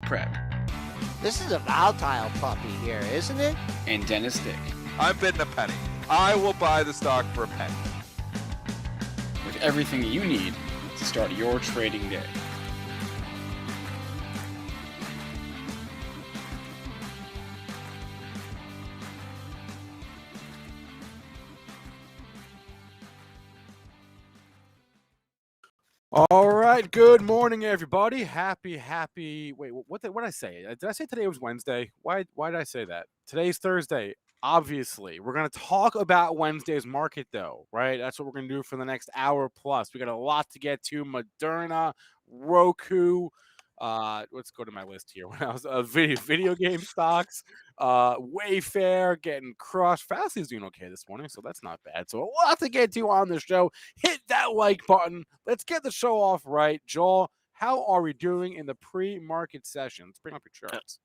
Prep. This is a volatile puppy here, isn't it? And Dennis Dick. I'm bidding a penny. I will buy the stock for a penny. With everything you need to start your trading day. All right, good morning, everybody. Happy. Wait, what did I say? Did I say today was Wednesday? Why did I say that? Today's Thursday. Obviously, we're going to talk about Wednesday's market, though, right? That's what we're going to do for the next hour plus. We got a lot to get to. Moderna, Roku. Let's go to my list here. When I was video game stocks, Wayfair getting crushed. Fastly's doing okay this morning, so that's not bad. So a lot to get to on the show. Hit that like button. Let's get the show off right. Joel, how are we doing in the pre-market session? Let's bring up your charts.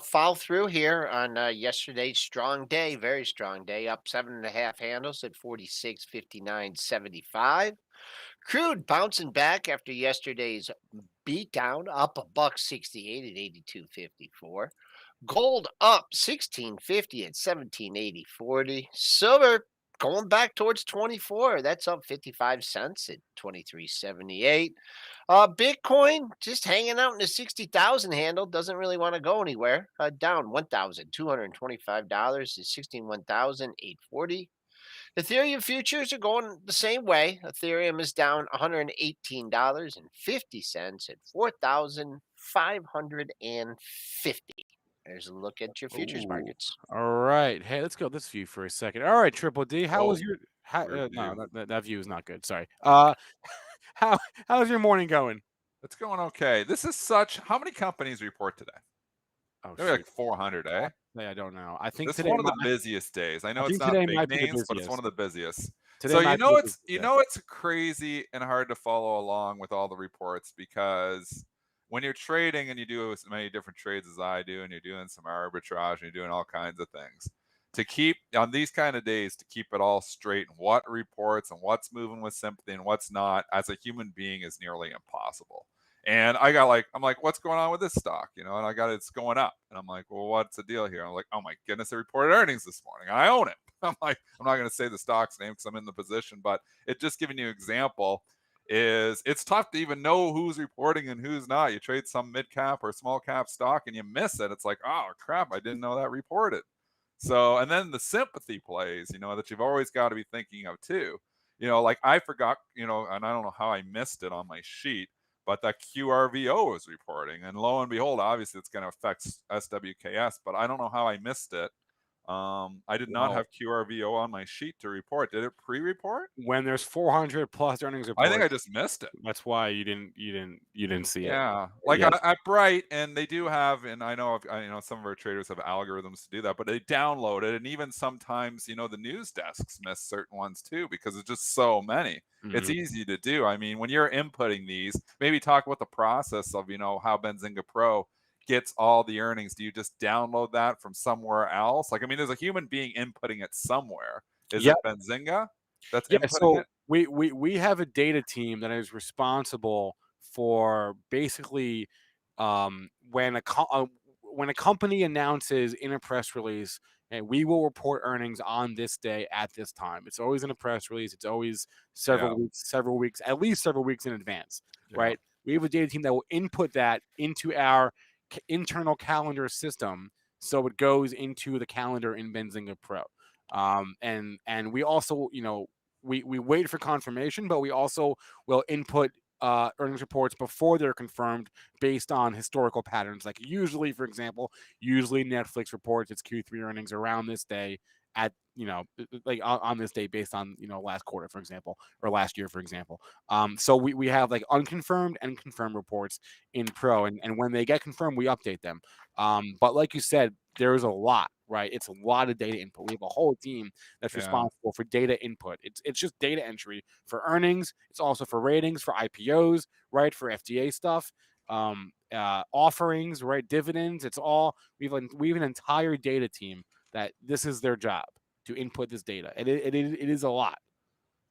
Follow through here on yesterday's strong day, very strong day, up 7.5 handles at 46.59.75. Crude bouncing back after yesterday's beatdown, up $1.68 at 82.54. Gold up 16.50 at 17.80.40. Silver going back towards 24. That's up 55 cents at 23.78. Bitcoin just hanging out in the 60,000 handle. Doesn't really want to go anywhere. Down $1,225 to 61,840. Ethereum futures are going the same way. Ethereum is down $118.50 at 4,550. There's a look at your futures markets. All right. Hey, let's go with this view for a second. All right, Triple D. How was your... no, that view is not good. Sorry. How's your morning going? It's going okay. This is such... How many companies report today? Oh, There are like 400, eh? I don't know. I think this is one of the busiest days. I know it's not big names, but it's one of the busiest. So it's crazy and hard to follow along with all the reports, because when you're trading and you do as many different trades as I do, and you're doing some arbitrage and you're doing all kinds of things, to keep on these kind of days, to keep it all straight and what reports and what's moving with sympathy and what's not, as a human being, is nearly impossible. And I'm like, what's going on with this stock? And it's going up. And I'm like, well, what's the deal here? I'm like, oh my goodness, they reported earnings this morning. I own it. I'm like, I'm not going to say the stock's name because I'm in the position, but it just giving you an example is it's tough to even know who's reporting and who's not. You trade some mid cap or small cap stock and you miss it. It's like, oh crap, I didn't know that reported. So, and then the sympathy plays, that you've always got to be thinking of too. Like I forgot, and I don't know how I missed it on my sheet, but that QRVO was reporting, and lo and behold, obviously it's going to affect SWKS, but I don't know how I missed it. I did not have QRVO on my sheet to report. Did it pre-report? When there's 400 plus earnings reports, I think I just missed it. That's why you didn't see it. Yeah, like at Bright, and they do have, and I know some of our traders have algorithms to do that, but they download it, and even sometimes the news desks miss certain ones too because it's just so many. Mm-hmm. It's easy to do. I mean, when you're inputting these, maybe talk about the process of how Benzinga Pro gets all the earnings. Do you just download that from somewhere else? Like, I mean, there's a human being inputting it somewhere. Is it Benzinga that's inputting it? We have a data team that is responsible for basically when a company announces in a press release, and we will report earnings on this day at this time. It's always in a press release. It's always several weeks, at least several weeks in advance, right? We have a data team that will input that into our internal calendar system, so it goes into the calendar in Benzinga Pro. And we also, we wait for confirmation, but we also will input earnings reports before they're confirmed based on historical patterns. Like usually Netflix reports its Q3 earnings around this day at, like on this day based on, last quarter, for example, or last year, for example. So we have like unconfirmed and confirmed reports in Pro, and when they get confirmed, we update them. But like you said, there's a lot, right? It's a lot of data input. We have a whole team that's responsible for data input. It's just data entry for earnings. It's also for ratings, for IPOs, right? For FDA stuff, offerings, right? Dividends. It's all, we have an entire data team that this is their job, to input this data. And it is a lot.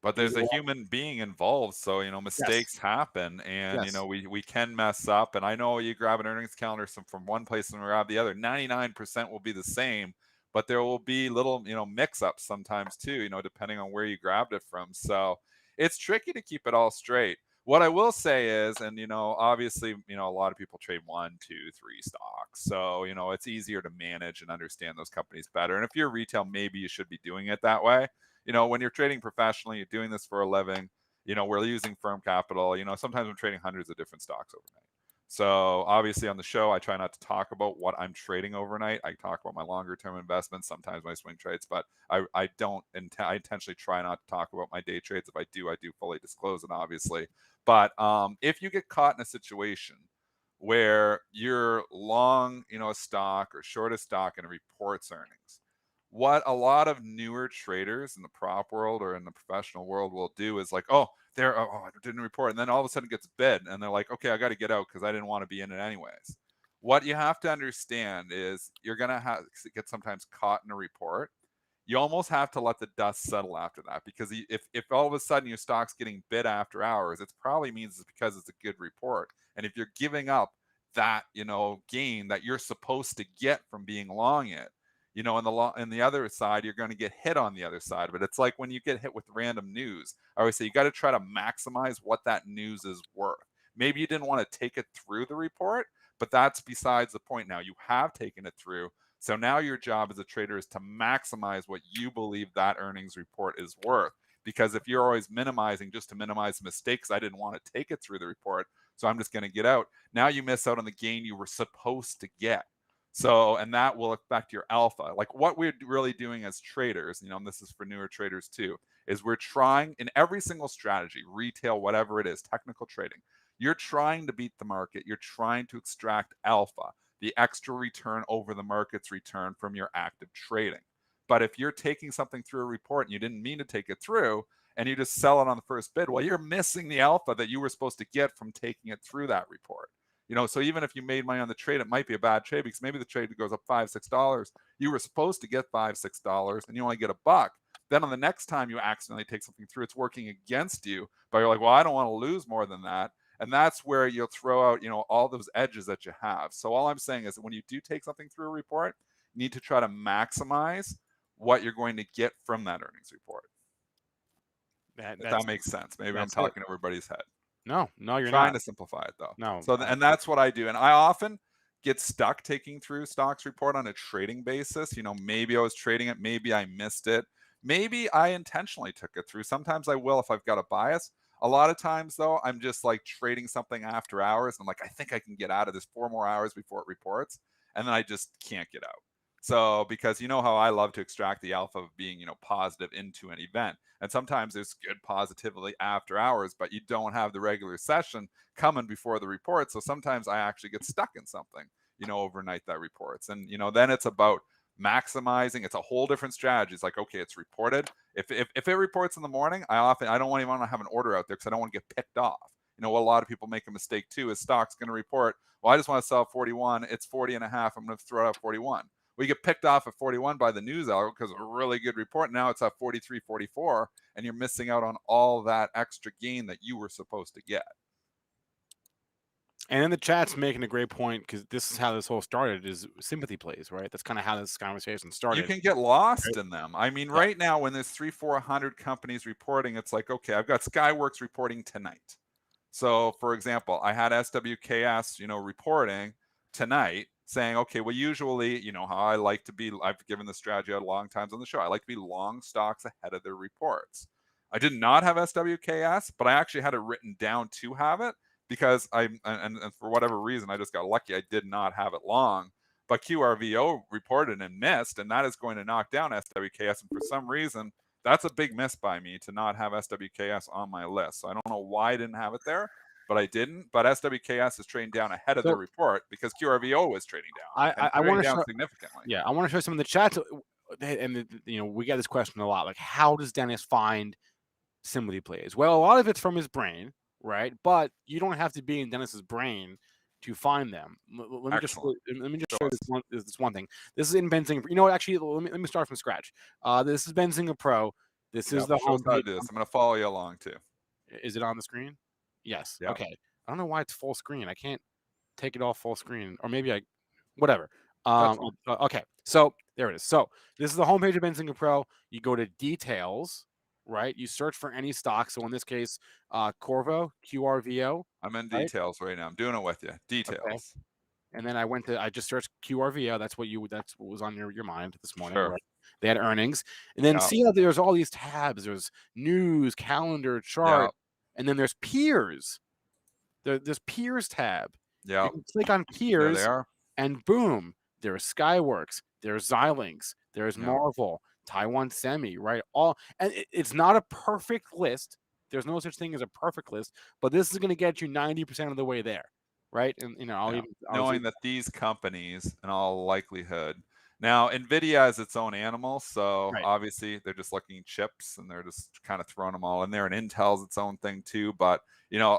But there's a human being involved, so mistakes happen, and we can mess up. And I know you grab an earnings calendar from one place and grab the other. 99% will be the same, but there will be little mix-ups sometimes too, depending on where you grabbed it from. So it's tricky to keep it all straight. What I will say is, and obviously, a lot of people trade 1, 2, 3 stocks, so it's easier to manage and understand those companies better. And if you're retail, maybe you should be doing it that way. When you're trading professionally, you're doing this for a living, we're using firm capital, sometimes I'm trading hundreds of different stocks overnight. So obviously on the show, I try not to talk about what I'm trading overnight. I talk about my longer term investments, sometimes my swing trades, but I intentionally try not to talk about my day trades. If I do fully disclose it, obviously. But if you get caught in a situation where you're long, a stock or short a stock and it reports earnings, what a lot of newer traders in the prop world or in the professional world will do is like, oh, I didn't report. And then all of a sudden it gets bid. And they're like, okay, I got to get out because I didn't want to be in it anyways. What you have to understand is you're going to get sometimes caught in a report. You almost have to let the dust settle after that, because if all of a sudden your stock's getting bid after hours, it probably means it's because it's a good report. And if you're giving up that, gain that you're supposed to get from being long it, on the other side, you're going to get hit on the other side of it. It's like when you get hit with random news. I always say you got to try to maximize what that news is worth. Maybe you didn't want to take it through the report, but that's besides the point now. You have taken it through. So now your job as a trader is to maximize what you believe that earnings report is worth. Because if you're always minimizing just to minimize mistakes, I didn't want to take it through the report, so I'm just going to get out. Now you miss out on the gain you were supposed to get. So, and that will affect your alpha. Like what we're really doing as traders, and this is for newer traders too, is we're trying in every single strategy, retail, whatever it is, technical trading, you're trying to beat the market. You're trying to extract alpha, the extra return over the market's return from your active trading. But if you're taking something through a report and you didn't mean to take it through and you just sell it on the first bid, well, you're missing the alpha that you were supposed to get from taking it through that report. So even if you made money on the trade, it might be a bad trade because maybe the trade goes up $5, $6. You were supposed to get $5, $6 and you only get $1. Then on the next time you accidentally take something through, it's working against you, but you're like, well, I don't want to lose more than that. And that's where you'll throw out, all those edges that you have. So all I'm saying is that when you do take something through a report, you need to try to maximize what you're going to get from that earnings report. If that makes sense. Maybe I'm talking to everybody's head. No, you're trying not. to simplify it though. No. So and that's what I do. And I often get stuck taking through stocks report on a trading basis. Maybe I was trading it, maybe I missed it. Maybe I intentionally took it through. Sometimes I will if I've got a bias. A lot of times though, I'm just like trading something after hours. And I'm like, I think I can get out of this 4 more hours before it reports. And then I just can't get out. So because you know how I love to extract the alpha of being, positive into an event. And sometimes there's good positivity after hours, but you don't have the regular session coming before the report. So sometimes I actually get stuck in something, overnight that reports. And, then it's about maximizing. It's a whole different strategy. It's like, okay, it's reported. If it reports in the morning, I don't even want to have an order out there because I don't want to get picked off. What a lot of people make a mistake too is stock's going to report, well, I just want to sell 41. It's 40 and a half. I'm going to throw out 41. We get picked off at 41 by the news hour because of a really good report. Now it's at 43, 44, and you're missing out on all that extra gain that you were supposed to get. And in the chat's making a great point because this is how this whole started is sympathy plays, right? That's kind of how this conversation started. You can get lost in them. I mean, right now when there's 300-400 companies reporting, it's like, okay, I've got Skyworks reporting tonight. So for example, I had SWKS, reporting tonight saying, okay, well, usually, how I like to be, I've given the strategy out long times on the show. I like to be long stocks ahead of their reports. I did not have SWKS, but I actually had it written down to have it because and for whatever reason, I just got lucky. I did not have it long, but QRVO reported and missed, and that is going to knock down SWKS. And for some reason, that's a big miss by me to not have SWKS on my list. So I don't know why I didn't have it there, but I didn't. But SWKS is trading down ahead of the report because QRVO was trading down. I want to down significantly. Yeah, I want to show some of the chats, and we get this question a lot. Like, how does Dennis find sympathy plays? Well, a lot of it's from his brain, right? But you don't have to be in Dennis's brain to find them. Let me just show this one thing. This is in Benzinga. Actually, let me start from scratch. This is Benzinga Pro. This is the home page. I'm going to follow you along too. Is it on the screen? Yes. Yep. Okay. I don't know why it's full screen. I can't take it off full screen, or maybe whatever. Okay. So there it is. So this is the homepage of Benzinga Pro. You go to details, right? You search for any stock. So in this case, Corvo, QRVO. I'm in details right now. I'm doing it with you. Details. Okay. And then I just searched QRVO. That's what was on your mind this morning. Sure. Right? They had earnings. And then see how there's all these tabs. There's news, calendar, chart, and then there's peers. There's peers tab. Yeah. You can click on peers. There they are. And boom, there's Skyworks, there's Xilinx, there's Marvel, Taiwan Semi, right? And it's not a perfect list. There's no such thing as a perfect list, but this is going to get you 90% of the way there, right? And knowing that these companies, in all likelihood, now Nvidia has its own animal, so obviously they're just looking at chips and they're just kind of throwing them all in there. And Intel's its own thing too, but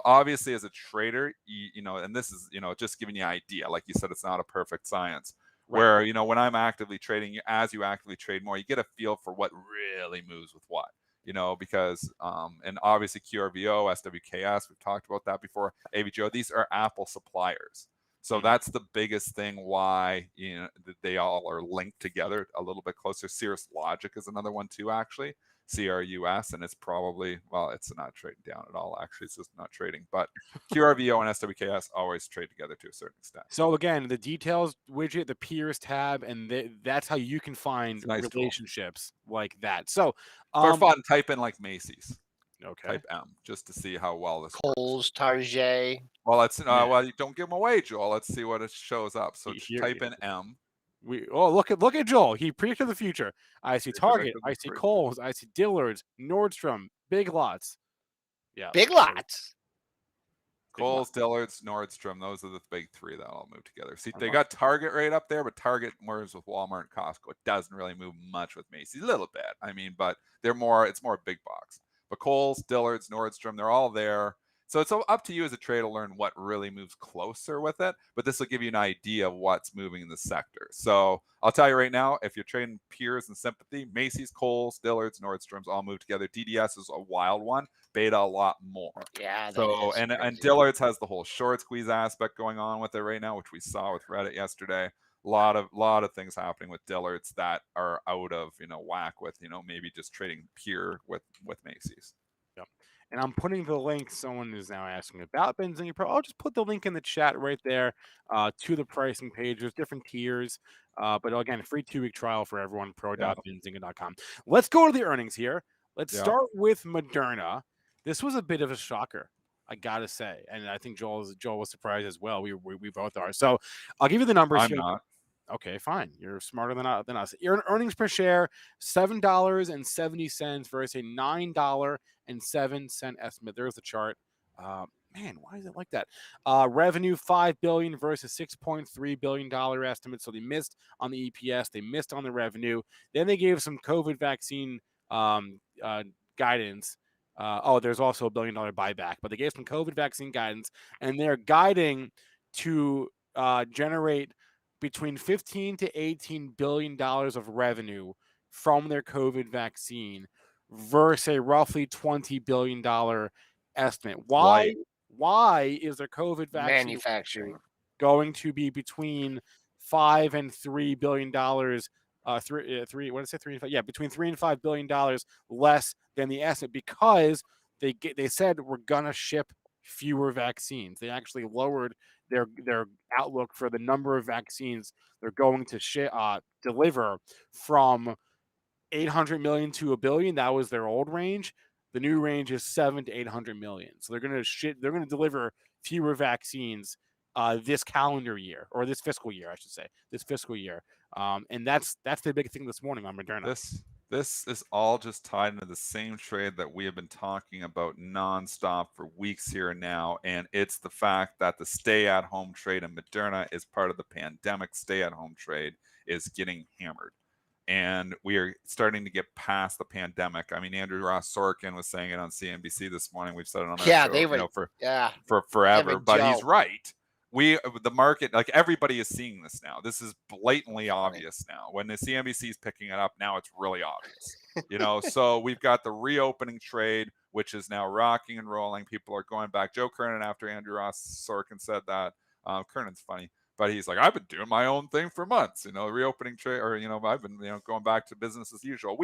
obviously as a trader, and this is just giving you an idea. Like you said, it's not a perfect science. Where when I'm actively trading, as you actively trade more, you get a feel for what really moves with what. Because and obviously QRVO, SWKS, we've talked about that before. AVGO, these are Apple suppliers. So that's the biggest thing why they all are linked together a little bit closer. Cirrus Logic is another one too, actually. CRUS, and it's probably, well, it's not trading down at all, actually. It's just not trading. But QRVO and SWKS always trade together to a certain extent. So again, the details widget, the peers tab, and that's how you can find relationships like that. So for fun, type in like Macy's. Okay. Type M just to see how well this Kohl's, Target. Well, let's well, you don't give them away, Joel. Let's see what it shows up. So type in M. Look at Joel. He predicted the future. I see Target. I see Kohl's. I see Dillard's, Nordstrom, Big Lots. Yeah, Big Lots. Kohl's, Dillard's, Nordstrom. Those are the big three that all move together. See, they got Target right up there, but Target moves with Walmart and Costco. It doesn't really move much with Macy's. A little bit, I mean, but it's more big box. But Kohl's, Dillard's, Nordstrom, they're all there. So it's up to you as a trader to learn what really moves closer with it. But this will give you an idea of what's moving in the sector. So I'll tell you right now, if you're trading peers and sympathy, Macy's, Kohl's, Dillard's, Nordstrom's all move together. DDS is a wild one. Beta a lot more. Yeah. So and Dillard's has the whole short squeeze aspect going on with it right now, which we saw with Reddit yesterday. A lot of things happening with Dillard's that are out of whack with maybe just trading peer with Macy's. Yep. And I'm putting the link. Someone is now asking about Benzinga Pro. I'll just put the link in the chat right there to the pricing page. There's different tiers, but again, free 2-week trial for everyone. Pro.benzinga.com. Let's go to the earnings here. Let's start with Moderna. This was a bit of a shocker, I gotta say, and I think Joel was surprised as well. We both are. So I'll give you the numbers. I'm not. Okay, fine. You're smarter than us. Your earnings per share, $7.70 versus a $9.07 estimate. There's the chart. Man, why is it like that? Revenue $5 billion versus $6.3 billion estimate. So they missed on the EPS. They missed on the revenue. Then they gave some COVID vaccine guidance. There's also a $1 billion buyback, but they gave some COVID vaccine guidance, and they're guiding to generate between $15 to $18 billion of revenue from their COVID vaccine versus a roughly $20 billion estimate. Why is their COVID vaccine manufacturing going to be between $5 and $3 billion? Between $3 and $5 billion less than the estimate, because they said we're gonna ship fewer vaccines. They actually lowered their outlook for the number of vaccines they're going to deliver from 800 million to 1 billion. That was their old range. The new range is 700 to 800 million. So they're going to deliver fewer vaccines this calendar year, or this fiscal year, I should say, this fiscal year. And that's the big thing this morning on Moderna. This is all just tied into the same trade that we have been talking about nonstop for weeks here now, and it's the fact that the stay-at-home trade in Moderna is part of the pandemic stay-at-home trade is getting hammered. And we are starting to get past the pandemic. I mean, Andrew Ross Sorkin was saying it on CNBC this morning. We've said it on our show, for forever. But he's right. the market, like everybody is seeing this now. This is blatantly obvious now. When the CNBC is picking it up, now it's really obvious. So we've got the reopening trade, which is now rocking and rolling. People are going back. Joe Kernan, after Andrew Ross Sorkin said that, Kernan's funny, but he's like, I've been doing my own thing for months, reopening trade, or, I've been, going back to business as usual.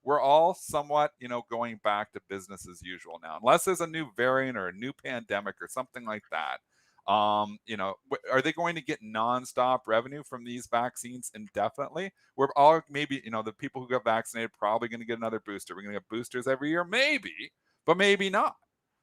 We're all somewhat, going back to business as usual now, unless there's a new variant or a new pandemic or something like that. Are they going to get nonstop revenue from these vaccines indefinitely? We're all maybe, the people who got vaccinated probably going to get another booster. We're going to get boosters every year, maybe, but maybe not.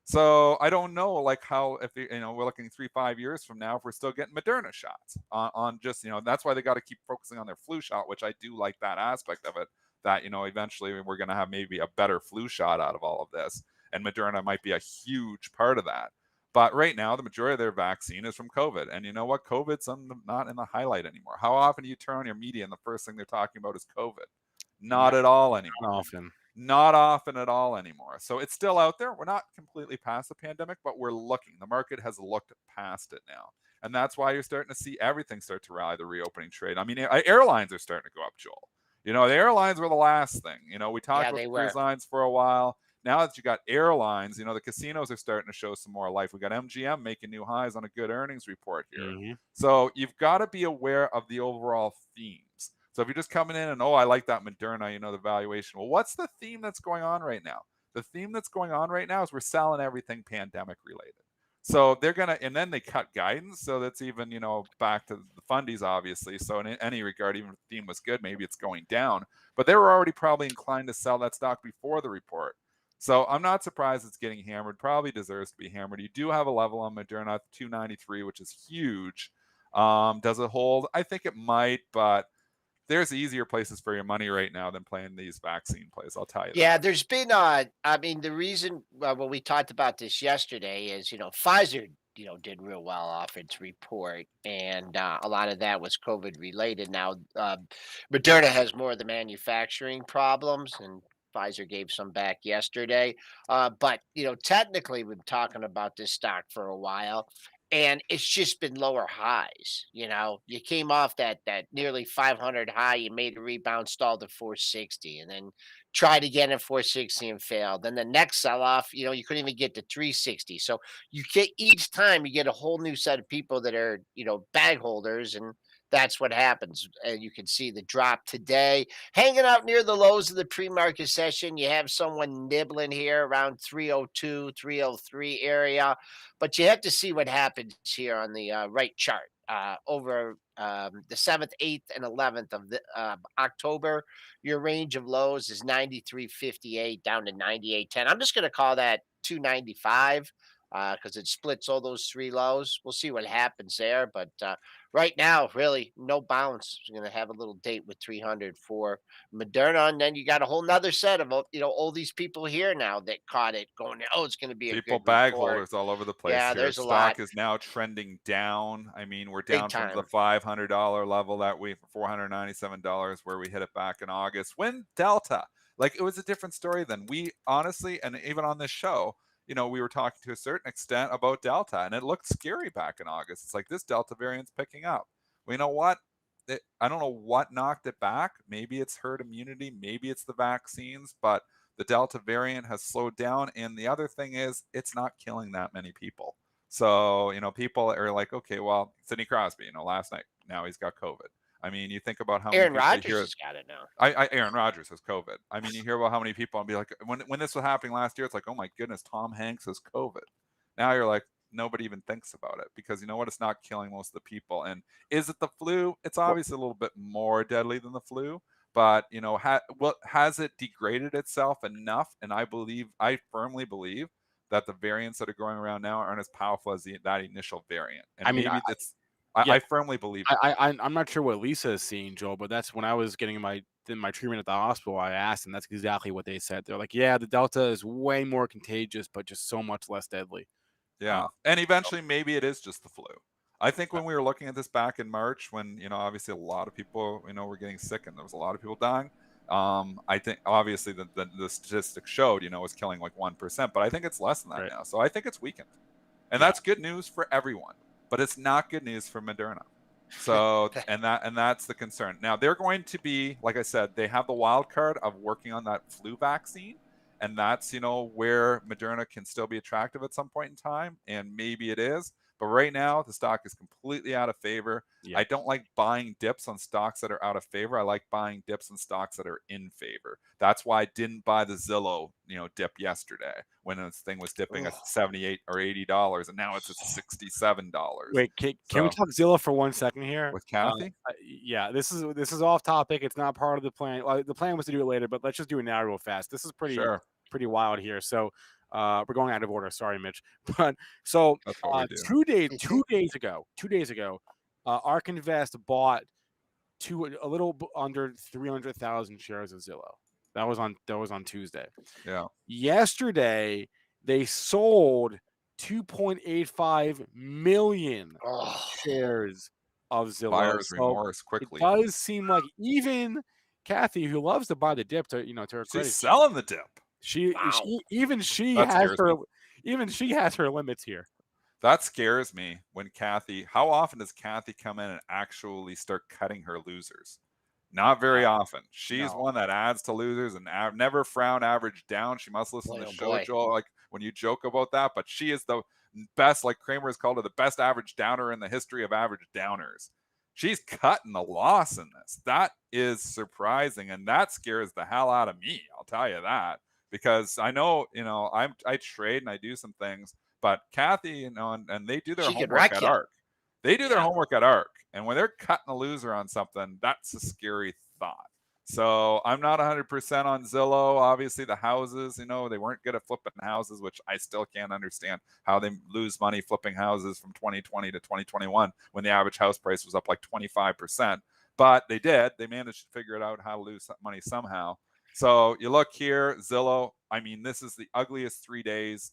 So I don't know, like how, if we're looking 3-5 years from now, if we're still getting Moderna shots on just, that's why they got to keep focusing on their flu shot, which I do like that aspect of it, that, eventually we're going to have maybe a better flu shot out of all of this. And Moderna might be a huge part of that. But right now, the majority of their vaccine is from COVID. And you know what? COVID's not in the highlight anymore. How often do you turn on your media and the first thing they're talking about is COVID? Not at all anymore. Not often. Not often at all anymore. So it's still out there. We're not completely past the pandemic, but we're looking. The market has looked past it now. And that's why you're starting to see everything start to rally, the reopening trade. I mean, airlines are starting to go up, Joel. The airlines were the last thing. We talked about cruise lines for a while. Now that you got airlines, the casinos are starting to show some more life. We got MGM making new highs on a good earnings report here. Mm-hmm. So you've got to be aware of the overall themes. So if you're just coming in and, I like that Moderna, the valuation. Well, what's the theme that's going on right now? The theme that's going on right now is we're selling everything pandemic related. So they're going to, and then they cut guidance. So that's even, back to the fundies, obviously. So in any regard, even if the theme was good, maybe it's going down. But they were already probably inclined to sell that stock before the report. So I'm not surprised it's getting hammered. Probably deserves to be hammered. You do have a level on Moderna, 293, which is huge. Does it hold? I think it might, but there's easier places for your money right now than playing these vaccine plays. I'll tell you. Yeah, there's been, the reason when we talked about this yesterday is, Pfizer, did real well off its report, and a lot of that was COVID related. Now, Moderna has more of the manufacturing problems, and Pfizer gave some back yesterday. But, technically, we've been talking about this stock for a while. And it's just been lower highs. You came off that nearly 500 high, you made a rebound, stalled at 460, and then tried again at 460 and failed. Then the next sell off, you couldn't even get to 360. So you get, each time you get a whole new set of people that are, bag holders, and that's what happens. And you can see the drop today, hanging out near the lows of the pre-market session. You have someone nibbling here around 302, 303 area, but you have to see what happens here on the right chart over the 7th, 8th, and 11th of October. Your range of lows is 93.58 down to 98.10. I'm just going to call that 295 because it splits all those three lows. We'll see what happens there, but right now, really no bounce. We're going to have a little date with 300 for Moderna, and then you got a whole nother set of all these people here now that caught it, going, it's going to be a people good bag report. holders all over the place. Yeah, here. There's a stock lot. Is now trending down. I mean, we're down from the $500 level that we $497 where we hit it back in August when Delta. Like, it was a different story then. We honestly, and even on this show, we were talking to a certain extent about Delta, and it looked scary back in August. It's like, this Delta variant's picking up. Well, you know what? I don't know what knocked it back. Maybe it's herd immunity. Maybe it's the vaccines, but the Delta variant has slowed down. And the other thing is, it's not killing that many people. So, people are like, okay, well, Sidney Crosby, last night, now he's got COVID. I mean, you think about how Aaron many Rodgers has got it now. Aaron Rodgers has COVID. I mean, you hear about how many people and be like, when this was happening last year, it's like, oh my goodness, Tom Hanks has COVID. Now you're like, nobody even thinks about it because you know what? It's not killing most of the people. And is it the flu? It's obviously a little bit more deadly than the flu, but has it degraded itself enough? And I firmly believe that the variants that are going around now aren't as powerful as that initial variant. And I firmly believe I'm not sure what Lisa is seeing, Joel, but that's when I was getting my treatment at the hospital. I asked, and that's exactly what they said. They're like, yeah, the Delta is way more contagious, but just so much less deadly. Yeah. And eventually maybe it is just the flu. I think when we were looking at this back in March, when, obviously a lot of people, were getting sick and there was a lot of people dying. I think obviously the statistics showed, it was killing like 1%, but I think it's less than that now. So I think it's weakened. And that's good news for everyone. but it's not good news for Moderna. So, and that's the concern. Now they're going to be, like I said, they have the wild card of working on that flu vaccine. And that's, where Moderna can still be attractive at some point in time. And maybe it is. But right now, the stock is completely out of favor. Yeah. I don't like buying dips on stocks that are out of favor. I like buying dips on stocks that are in favor. That's why I didn't buy the Zillow, dip yesterday when this thing was dipping at $78 or $80, and now it's at $67. Wait, can we talk Zillow for 1 second here? With Kathy? Yeah, this is off topic. It's not part of the plan. Well, the plan was to do it later, but let's just do it now real fast. This is pretty wild here. So we're going out of order. Sorry, Mitch. But so 2 days ago, ARK Invest bought a little under 300,000 shares of Zillow. That was on Tuesday. Yeah. Yesterday they sold 2.85 million shares of Zillow. Buyer's remorse quickly. It does seem like even Kathy, who loves to buy the dip, to her credit, she's selling the dip. She has her limits here. That scares me when Kathy. How often does Kathy come in and actually start cutting her losers? Not very often. She's one that adds to losers and never frown average down. She must listen to the show, Joel, like when you joke about that. But she is the best, like Kramer has called her, the best average downer in the history of average downers. She's cutting the loss in this. That is surprising, and that scares the hell out of me. I'll tell you that, because I know, I trade and I do some things, but Kathy, and they do their homework at ARK. They do their homework at ARK, and when they're cutting a loser on something, that's a scary thought. So I'm not 100% on Zillow. Obviously, the houses, they weren't good at flipping houses, which I still can't understand how they lose money flipping houses from 2020 to 2021 when the average house price was up like 25%. But they did. They managed to figure it out how to lose money somehow. So you look here, Zillow. I mean, this is the ugliest 3 days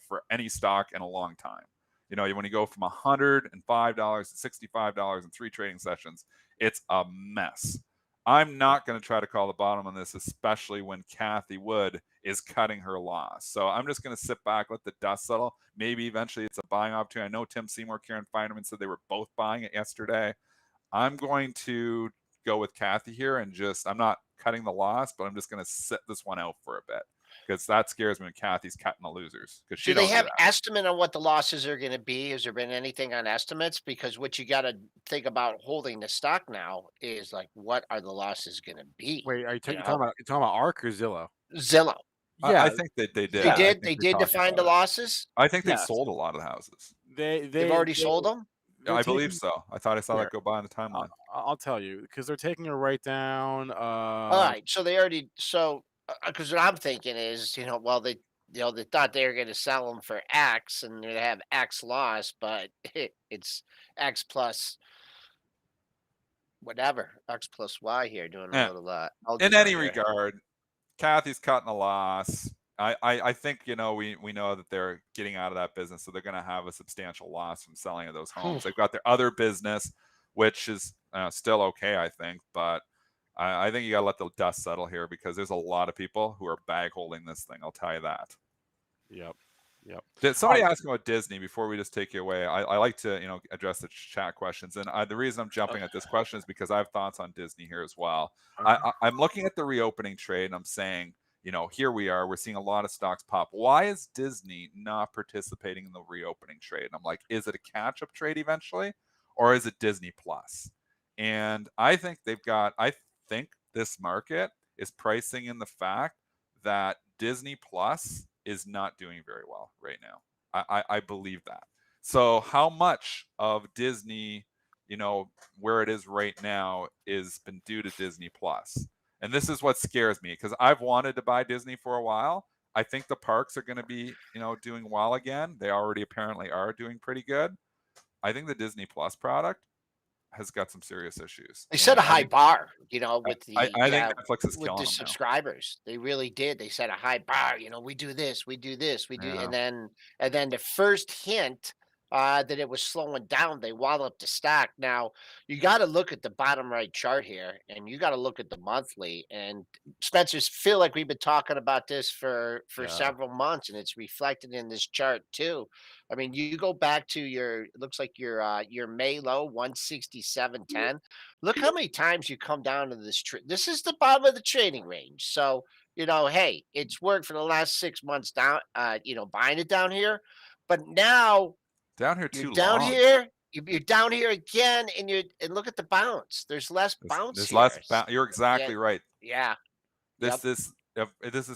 for any stock in a long time. When you go from $105 to $65 in 3 trading sessions, it's a mess. I'm not going to try to call the bottom on this, especially when Kathy Wood is cutting her loss. So I'm just going to sit back, let the dust settle. Maybe eventually it's a buying opportunity. I know Tim Seymour, Karen Feinerman said they were both buying it yesterday. I'm going to go with Kathy here and I'm not cutting the loss, but I'm just going to sit this one out for a bit, because that scares me when Kathy's cutting the losers. Do they have estimate on what the losses are going to be? Has there been anything on estimates? Because what you got to think about holding the stock now is like, what are the losses going to be? Wait, are you talking about ARK or Zillow? Zillow. Yeah, I think that they did. They did define the losses. I think they sold a lot of the houses. They've already sold them. I believe so. I thought I saw that go by on the timeline. I'll tell you, because they're taking a write down. All right, so they already because what I'm thinking is, they thought they were going to sell them for X and they have X loss, but it's X plus whatever, X plus Y here doing a little. In any regard, Kathy's cutting a loss. I think, we know that they're getting out of that business, so they're going to have a substantial loss from selling of those homes. They've got their other business, which is still okay, I think, but I think you got to let the dust settle here, because there's a lot of people who are bag holding this thing. I'll tell you that. Yep. Did somebody ask about Disney before we just take you away? I like to, address the chat questions, and the reason I'm jumping at this question is because I have thoughts on Disney here as well. I'm looking at the reopening trade, and I'm saying, here we are. We're seeing a lot of stocks pop. Why is Disney not participating in the reopening trade? And I'm like, is it a catch-up trade eventually, or is it Disney Plus? And I think this market is pricing in the fact that Disney Plus is not doing very well right now. I believe that. So how much of Disney, where it is right now, is been due to Disney Plus? And this is what scares me, because I've wanted to buy Disney for a while. I think the parks are going to be, doing well again. They already apparently are doing pretty good. I think the Disney Plus product has got some serious issues. They set a high bar, with the I think Netflix is killing the subscribers. They really did. They set a high bar. We do this, we do this, we do, and then the first hint that it was slowing down. They walloped the stock. Now, you got to look at the bottom right chart here, and you got to look at the monthly. And Spencer's feel like we've been talking about this for several months, and it's reflected in this chart too. I mean, you go back to it looks like your May low 167.10. Look how many times you come down to this. This is the bottom of the trading range. So hey, it's worked for the last 6 months down. Buying it down here, but now down here you're too down long. here. You're down here again, and look at the bounce. There's less bounce. There's here. less bounce. You're exactly right. Yeah. This is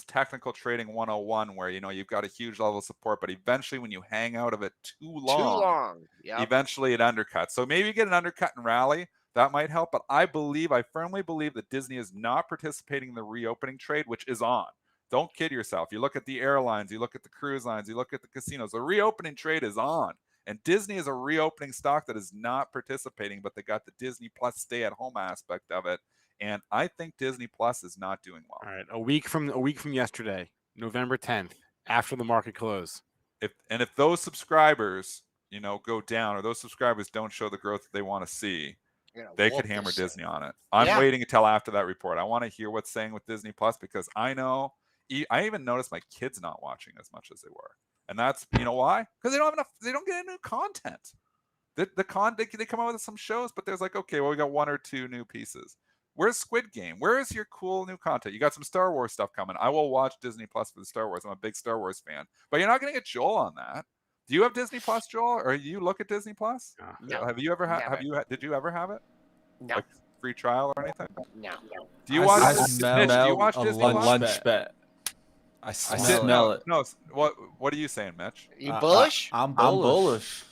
technical trading 101, where you've got a huge level of support, but eventually when you hang out of it too long, eventually it undercuts. So maybe you get an undercut and rally. That might help, but I firmly believe that Disney is not participating in the reopening trade, which is on. Don't kid yourself. You look at the airlines, you look at the cruise lines, you look at the casinos. The reopening trade is on. And Disney is a reopening stock that is not participating, but they got the Disney Plus stay-at-home aspect of it. And I think Disney Plus is not doing well. All right, a week from yesterday, November 10th, after the market close. If those subscribers, go down, or those subscribers don't show the growth that they want to see, they could hammer Disney on it. I'm waiting until after that report. I want to hear what's saying with Disney Plus, because I know I even noticed my kids not watching as much as they were. And that's, why? Because they don't have enough, they don't get any new content. They come out with some shows, but there's like, okay, well, we got one or two new pieces. Where's Squid Game? Where is your cool new content? You got some Star Wars stuff coming. I will watch Disney Plus for the Star Wars. I'm a big Star Wars fan. But you're not going to get Joel on that. Do you have Disney Plus, Joel? Or you look at Disney Plus? No. Have you ever did you ever have it? No. Like free trial or anything? No. Do you watch Mitch, do you watch Disney Plus? lunch bet. I smell it. No, what are you saying, Mitch? You bullish? I'm bullish.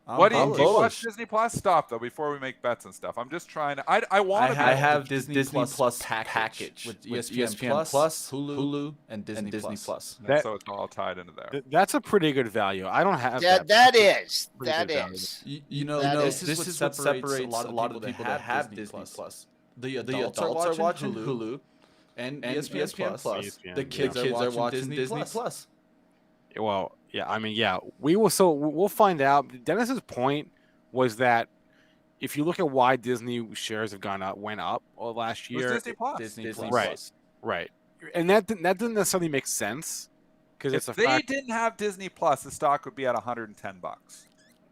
Do you watch Disney Plus? Stop though before we make bets and stuff. I'm just trying to. I want to. I have Disney Plus package with ESPN Plus, Hulu, and Disney Plus. So it's all tied into there. That's a pretty good value. I don't have that. That is. This is what separates a lot of the people that have Disney Plus. The adults are watching Hulu and ESPN Plus. The kids are watching Disney Plus. Well, yeah, I mean, yeah, we will. So we'll find out. Dennis's point was that if you look at why Disney shares have went up last year, Disney Plus. Disney Plus. Right, and that doesn't necessarily make sense because if they didn't have Disney Plus, the stock would be at $110.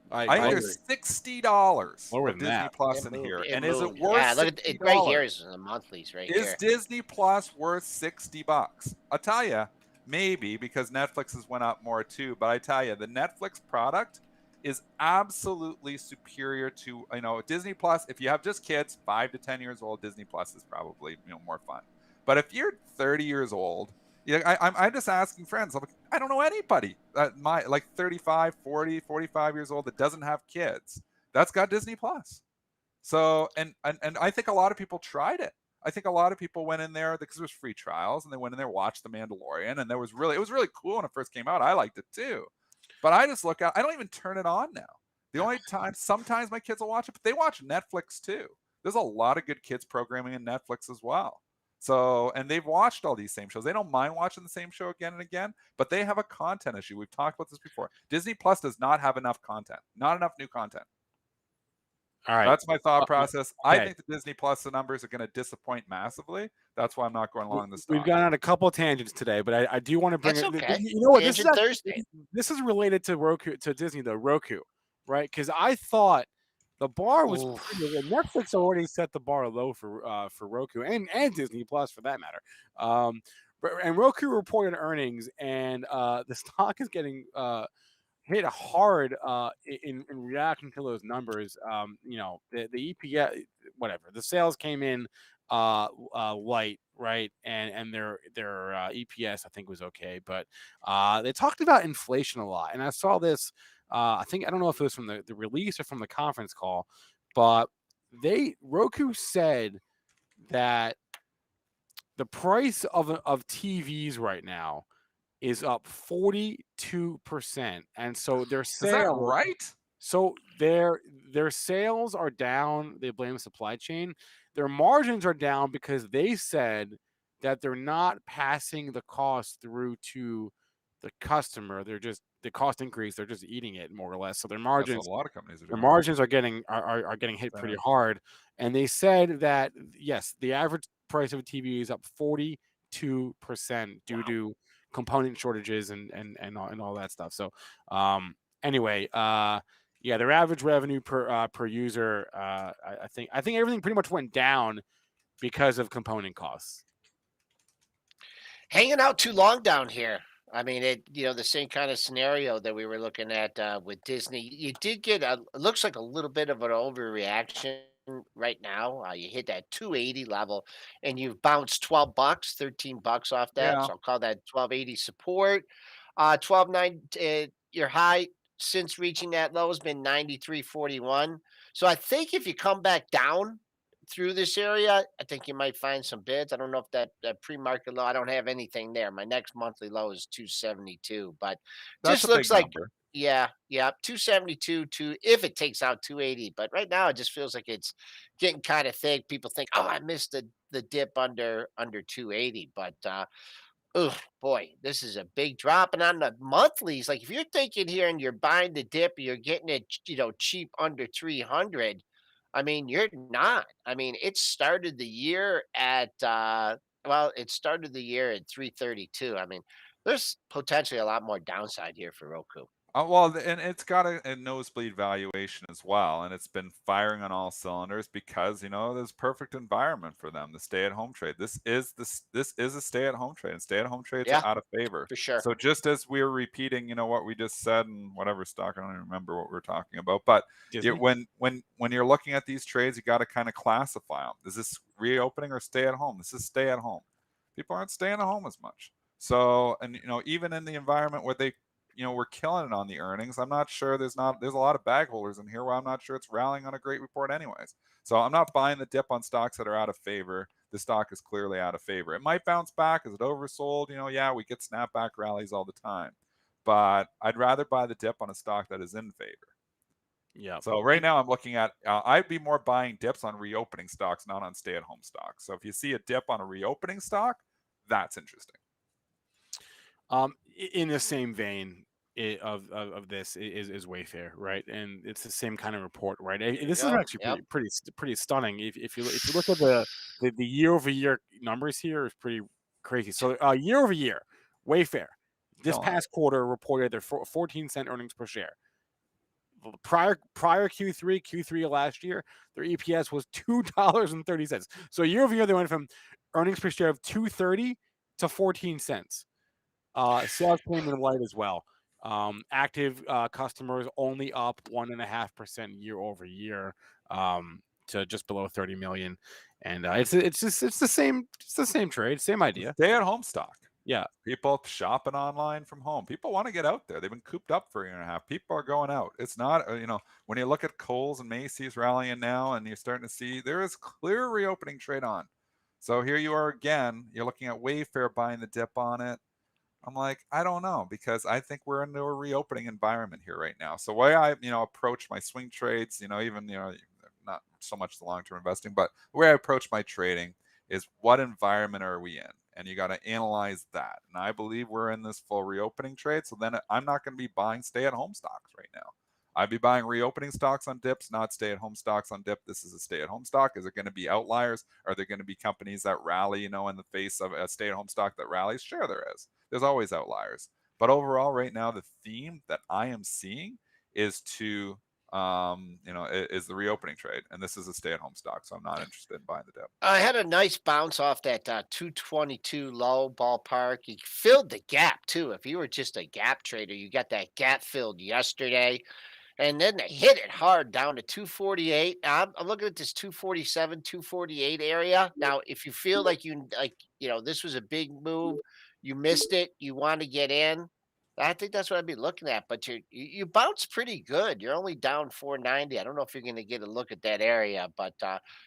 I think there's $60 for Disney Plus in here, and is it worth? Yeah, look at it right here. Is the monthlies right here. Is Disney Plus worth $60? I'll tell you. Maybe, because Netflix has went up more too, but I tell you, the Netflix product is absolutely superior to Disney Plus. If you have just kids 5 to 10 years old, Disney Plus is probably more fun. But if you're 30 years old, I'm just asking friends. I don't know anybody like 35, 40, 45 years old that doesn't have kids that's got Disney Plus. So and I think a lot of people tried it. I think a lot of people went in there because there was free trials, and they went in there, watched The Mandalorian, and it was really cool when it first came out. I liked it too, but I just I don't even turn it on now. The only time, sometimes my kids will watch it, but they watch Netflix too. There's a lot of good kids programming in Netflix as well. So, and they've watched all these same shows. They don't mind watching the same show again and again, but they have a content issue. We've talked about this before. Disney Plus does not have enough content, not enough new content. All right. That's my thought process. Okay. I think the Disney Plus numbers are going to disappoint massively. That's why I'm not going along this. We've gone on a couple of tangents today, but I do want to bring it. Okay. You know what? This is related to Roku, to Disney, though. Roku, right? Because I thought the bar was pretty low. Netflix already set the bar low for Roku and Disney Plus for that matter. And Roku reported earnings, and the stock is getting hit hard in reaction to those numbers. The EPS, whatever, the sales came in light, right, and their EPS I think was okay, but they talked about inflation a lot, and I saw this. I don't know if it was from the release or from the conference call, but Roku said that the price of TVs right now is up 42%, and so their sales. Is that right? So their sales are down. They blame the supply chain. Their margins are down because they said that they're not passing the cost through to the customer. They're just the cost increase. They're just eating it more or less. So their That's margins, what a lot of companies are their doing. margins are getting hit pretty hard. And they said that yes, the average price of a TV is up 42% due to component shortages and all that stuff. So anyway, yeah, their average revenue per user, I think everything pretty much went down because of component costs. Hanging out too long down here. I mean, the same kind of scenario that we were looking at with Disney. You did get it looks like a little bit of an overreaction right now. You hit that 280 level, and you've bounced $12, $13 off that. Yeah. So I'll call that 1280 support. 12.9. Your high since reaching that low has been 93.41. So I think if you come back down through this area, I think you might find some bids. I don't know if that pre-market low. I don't have anything there. My next monthly low is 272, but That's just a looks big like number. yeah, 272 if it takes out 280. But right now it just feels like it's getting kind of thick. People think, oh, I missed the dip under 280, but oh boy, this is a big drop. And on the monthlies, like if you're thinking here and you're buying the dip, you're getting it, cheap under 300. I mean, you're not. I mean, it started the year at it started the year at 332. I mean, there's potentially a lot more downside here for Roku. Well, and it's got a nosebleed valuation as well, and it's been firing on all cylinders because there's perfect environment for them. The stay-at-home trade. This is a stay-at-home trade, and stay-at-home trades Yeah, are out of favor. for sure. So just as we were repeating, what we just said and whatever stock, I don't even remember what we were talking about, but when you're looking at these trades, you got to kind of classify them. Is this reopening or stay-at-home? This is stay-at-home. People aren't staying at home as much. So, and even in the environment where we're killing it on the earnings. I'm not sure there's a lot of bag holders in here where I'm not sure it's rallying on a great report anyways. So I'm not buying the dip on stocks that are out of favor. The stock is clearly out of favor. It might bounce back. Is it oversold? Yeah, we get snapback rallies all the time, but I'd rather buy the dip on a stock that is in favor. Yeah. So right now I'm looking at, I'd be more buying dips on reopening stocks, not on stay-at-home stocks. So if you see a dip on a reopening stock, that's interesting. In the same vein of this is Wayfair, right? And it's the same kind of report, right? This is actually pretty stunning. If you look at the year-over-year numbers here, is pretty crazy. So year-over-year, Wayfair this past quarter reported their 14-cent earnings per share. Prior Q3 of last year, their EPS was $2.30. So year-over-year, they went from earnings per share of $2.30 to 14 cents. Sales came in light as well. Active customers only up 1.5% year over year to just below 30 million, and it's the same trade, same idea. Stay at home stock. Yeah, people shopping online from home. People want to get out there. They've been cooped up for a year and a half. People are going out. It's not when you look at Kohl's and Macy's rallying now, and you're starting to see there is clear reopening trade on. So here you are again. You're looking at Wayfair buying the dip on it. I'm like, I don't know, because I think we're into a reopening environment here right now. So the way I, approach my swing trades, even, not so much the long-term investing, but the way I approach my trading is what environment are we in? And you got to analyze that. And I believe we're in this full reopening trade. So then I'm not going to be buying stay-at-home stocks right now. I'd be buying reopening stocks on dips, not stay-at-home stocks on dip. This is a stay-at-home stock. Is it going to be outliers? Are there going to be companies that rally, in the face of a stay-at-home stock that rallies? Sure, there is. There's always outliers. But overall, right now, the theme that I am seeing is to, is the reopening trade. And this is a stay-at-home stock, so I'm not interested in buying the dip. I had a nice bounce off that 222 low ballpark. You filled the gap, too. If you were just a gap trader, you got that gap filled yesterday. And then they hit it hard down to 248. I'm looking at this 247, 248 area. Now, if you feel like this was a big move, you missed it, you want to get in, I think that's what I'd be looking at. But you bounce pretty good. You're only down 490. I don't know if you're going to get a look at that area, but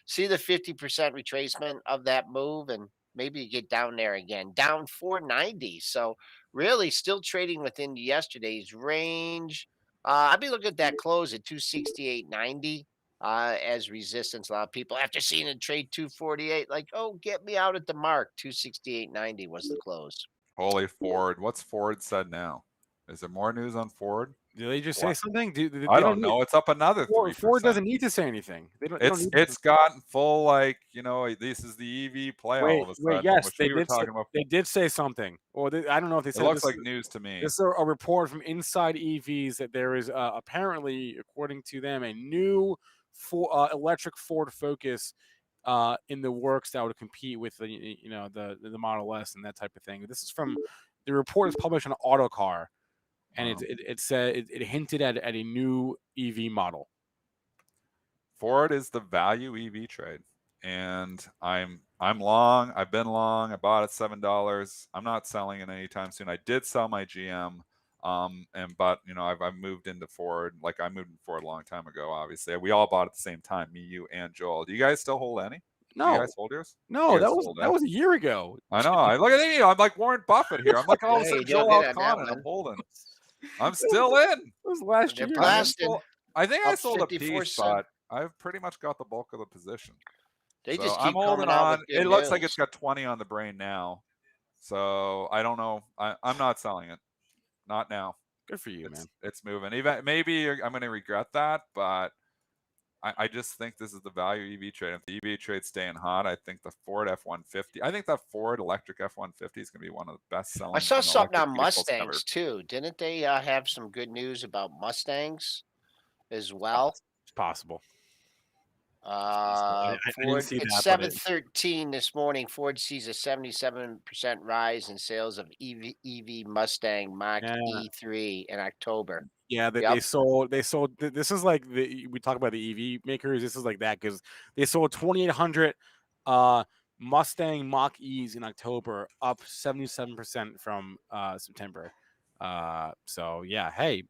see the 50% retracement of that move, and maybe you get down there again, down 490. So really still trading within yesterday's range. I'd be looking at that close at 268.90 as resistance. A lot of people, after seeing it trade 248, like, oh, get me out at the mark. 268.90 was the close. Holy Ford. What's Ford said now? Is there more news on Ford? Did they just say something? I don't know. It's up another 3%. Ford doesn't need to say anything. It's gotten full, like, this is the EV play all of a sudden. Yes, they did. They did say something. Or I don't know if they said. It looks like news to me. This is a report from Inside EVs that there is apparently, according to them, a new electric Ford Focus in the works that would compete with the Model S and that type of thing. This is from the report is published on Autocar. And it said it hinted at a new EV model. Ford is the value EV trade, and I'm long. I've been long. I bought at $7. I'm not selling it anytime soon. I did sell my GM, but I've moved into Ford. Like, I moved into Ford a long time ago. Obviously, we all bought at the same time. Me, you, and Joel. Do you guys still hold any? No. Do you guys hold yours? No, that was a year ago. I know. I look at me. I'm like Warren Buffett here. I'm like all of a sudden Joel Elconin. I'm holding. I'm still in. It was last year. I think I sold a piece, but I've pretty much got the bulk of the position. I'm holding on. It looks like it's got 20 on the brain now. So I don't know. I'm not selling it. Not now. Good for you, man. It's moving. Even maybe I'm going to regret that, but I just think this is the value EV trade. If the EV trade's staying hot, I think the Ford F-150. I think that Ford electric F-150 is going to be one of the best selling. I saw something on Mustangs too. Didn't they have some good news about Mustangs as well? It's possible. Ford, it's 7:13 this morning. Ford sees a 77% rise in sales of EV Mustang Mach E3 in October. Yeah, they sold. This is like we talk about the EV makers. This is like that because they sold 2,800 Mustang Mach E's in October, up 77% from September. So yeah, hey.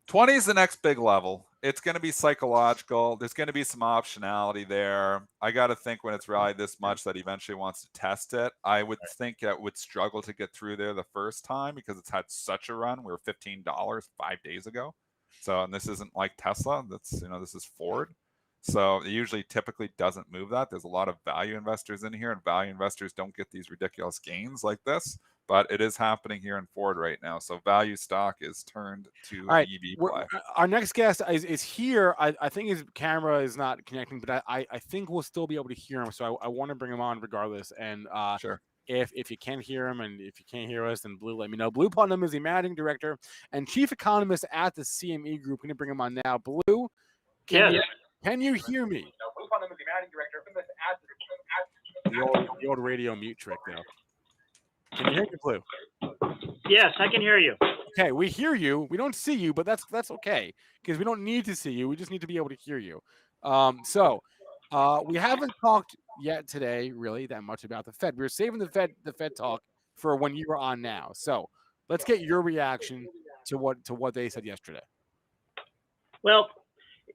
20 is the next big level. It's going to be psychological. There's going to be some optionality there. I got to think when it's rallied this much that eventually wants to test it. I would think it would struggle to get through there the first time because it's had such a run. We were $15 5 days ago. So, and this isn't like Tesla. That's, this is Ford. So it usually typically doesn't move that. There's a lot of value investors in here, and value investors don't get these ridiculous gains like this. But it is happening here in Ford right now. So value stock is turned to an EV play. Our next guest is here. I think his camera is not connecting, but I think we'll still be able to hear him. So I want to bring him on regardless. And sure. If you can't hear him and if you can't hear us, then Blue, let me know. Blue Putnam is the managing director and chief economist at the CME Group. I'm going to bring him on now. Blue, can you hear me? Blue Putnam is the managing director the old radio mute trick, though. Can you hear me, Blue? Yes, I can hear you. Okay, we hear you. We don't see you, but that's okay because we don't need to see you. We just need to be able to hear you. So we haven't talked yet today, really, that much about the Fed. We were saving the Fed talk for when you were on now. So let's get your reaction to what they said yesterday. Well,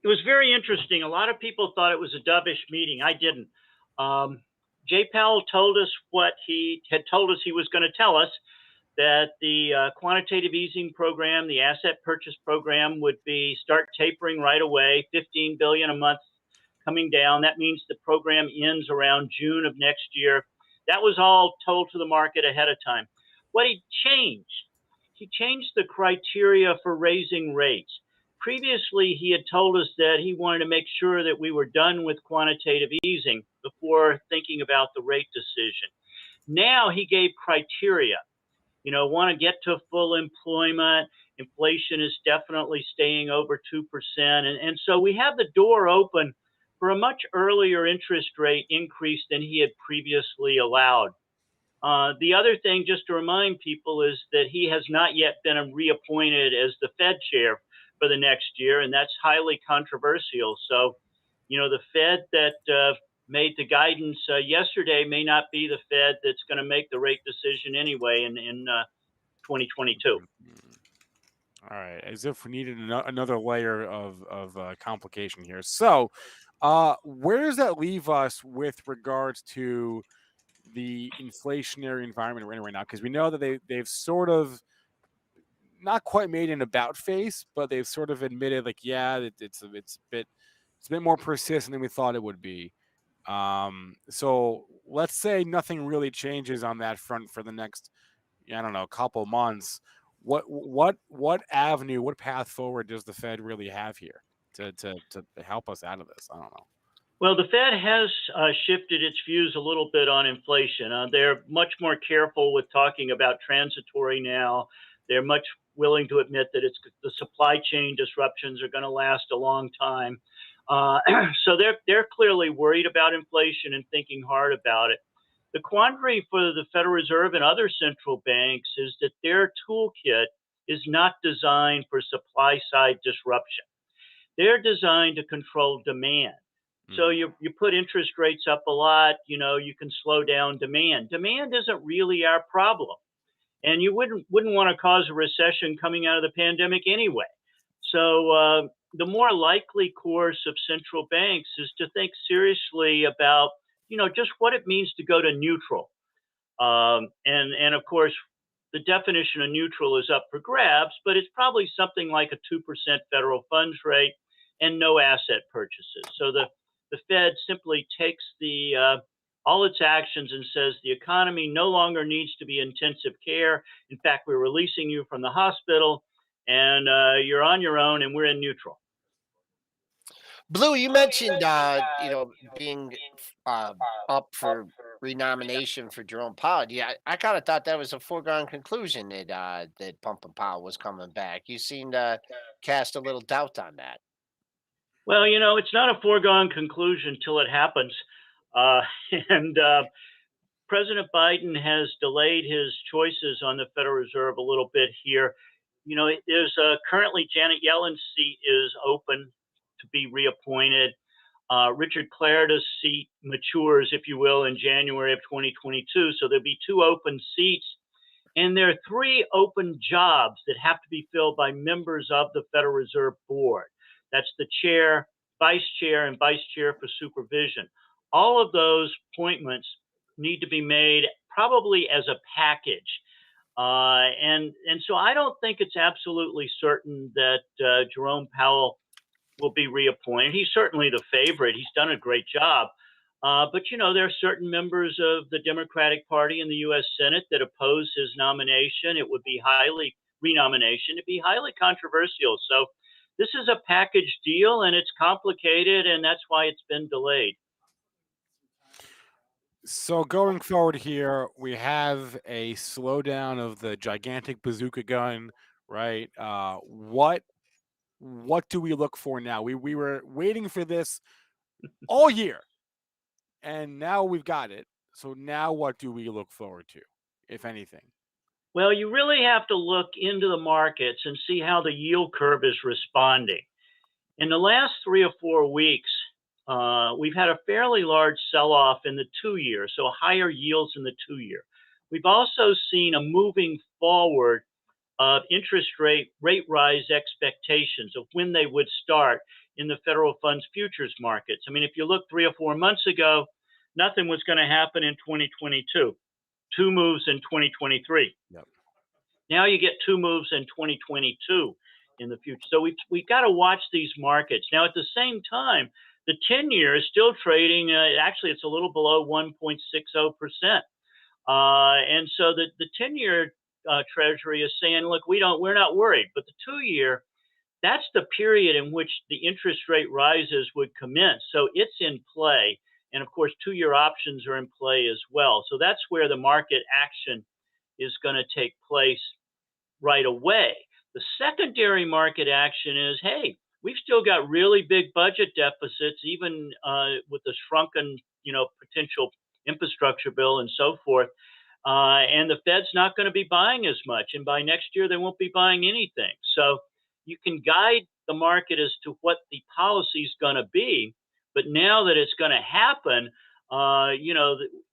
it was very interesting. A lot of people thought it was a dovish meeting. I didn't. Jay Powell told us what he had told us he was going to tell us, that the quantitative easing program, the asset purchase program, would start tapering right away, $15 billion a month coming down. That means the program ends around June of next year. That was all told to the market ahead of time. What he changed the criteria for raising rates. Previously, he had told us that he wanted to make sure that we were done with quantitative easing before thinking about the rate decision. Now he gave criteria. Want to get to full employment. Inflation is definitely staying over 2%. And so we have the door open for a much earlier interest rate increase than he had previously allowed. The other thing, just to remind people, is that he has not yet been reappointed as the Fed chair for the next year, and that's highly controversial. So, the Fed that made the guidance yesterday may not be the Fed that's going to make the rate decision anyway in 2022. All right, as if we needed another layer of complication here. So, where does that leave us with regards to the inflationary environment we're in right now? Because we know that they've sort of not quite made an about face, but they've sort of admitted, like, it's a bit more persistent than we thought it would be. So let's say nothing really changes on that front for the next, I don't know, a couple months. What avenue, what path forward does the Fed really have here to help us out of this? I don't know. Well, the Fed has shifted its views a little bit on inflation. They're much more careful with talking about transitory now. They're much willing to admit that the supply chain disruptions are going to last a long time. So they're clearly worried about inflation and thinking hard about it. The quandary for the Federal Reserve and other central banks is that their toolkit is not designed for supply side disruption. They're designed to control demand. So you put interest rates up a lot, you can slow down demand. Demand isn't really our problem. And you wouldn't want to cause a recession coming out of the pandemic anyway. So the more likely course of central banks is to think seriously about, just what it means to go to neutral. And of course, the definition of neutral is up for grabs, but it's probably something like a 2% federal funds rate and no asset purchases. So the Fed simply takes all its actions and says the economy no longer needs to be intensive care. In fact, we're releasing you from the hospital, and you're on your own, and we're in neutral. Blue, you mentioned being up for renomination for Jerome Powell. Yeah, I kind of thought that was a foregone conclusion that Pumpkin Powell was coming back. You seem to cast a little doubt on that. Well, it's not a foregone conclusion till it happens. And President Biden has delayed his choices on the Federal Reserve a little bit here. There's currently Janet Yellen's seat is open to be reappointed. Richard Clareda's seat matures, if you will, in January of 2022. So there'll be 2 open seats. And there are 3 open jobs that have to be filled by members of the Federal Reserve Board. That's the chair, vice chair, and vice chair for supervision. All of those appointments need to be made probably as a package. And so I don't think it's absolutely certain that Jerome Powell will be reappointed. He's certainly the favorite. He's done a great job. But, there are certain members of the Democratic Party in the U.S. Senate that oppose his nomination. It would be renomination. It'd be highly controversial. So this is a package deal, and it's complicated, and that's why it's been delayed. So going forward here, we have a slowdown of the gigantic bazooka gun, right? What do we look for now? We were waiting for this all year, and now we've got it. So now what do we look forward to, if anything? Well, you really have to look into the markets and see how the yield curve is responding. In the last 3 or 4 weeks, we've had a fairly large sell-off in the 2-year, so higher yields in the 2-year. We've also seen a moving forward of interest rate rise expectations of when they would start in the federal funds futures markets. I mean, if you look 3 or 4 months ago, nothing was going to happen in 2022. 2 moves in 2023. Yep. Now you get 2 moves in 2022 in the future. So we've got to watch these markets. Now, at the same time, the 10-year is still trading. Actually, it's a little below 1.60%. And so the 10-year Treasury is saying, look, we're not worried. But the 2-year, that's the period in which the interest rate rises would commence. So it's in play. And of course, 2-year options are in play as well. So that's where the market action is going to take place right away. The secondary market action is, hey, we've still got really big budget deficits, even with the shrunken, potential infrastructure bill and so forth. And the Fed's not going to be buying as much. And by next year, they won't be buying anything. So you can guide the market as to what the policy is going to be. But now that it's going to happen,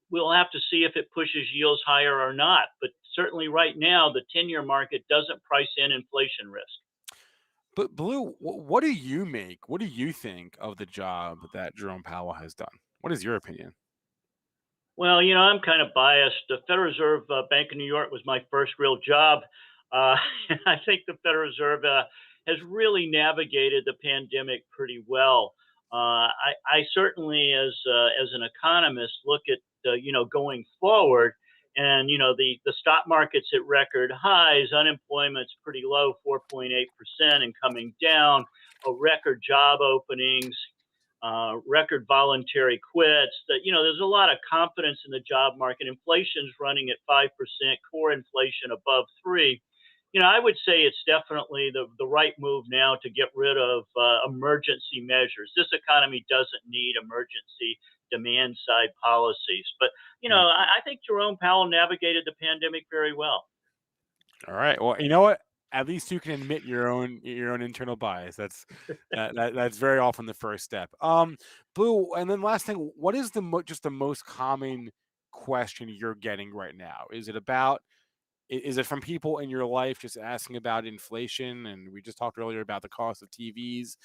we'll have to see if it pushes yields higher or not. But certainly right now, the 10-year market doesn't price in inflation risk. But Blue, what do you make? What do you think of the job that Jerome Powell has done? What is your opinion? Well, I'm kind of biased. The Federal Reserve Bank of New York was my first real job. And I think the Federal Reserve has really navigated the pandemic pretty well. I certainly, as an economist, look at going forward And, the stock market's at record highs. Unemployment's pretty low, 4.8%, and coming down. Record job openings, record voluntary quits. There's a lot of confidence in the job market. Inflation's running at 5%, core inflation above 3%. I would say it's definitely the right move now to get rid of emergency measures. This economy doesn't need emergency demand side policies. But, I think Jerome Powell navigated the pandemic very well. All right. Well, you know what? At least you can admit your own internal bias. That's very often the first step. Blue, and then last thing, what is the most common question you're getting right now? Is it from people in your life just asking about inflation? And we just talked earlier about the cost of TVs.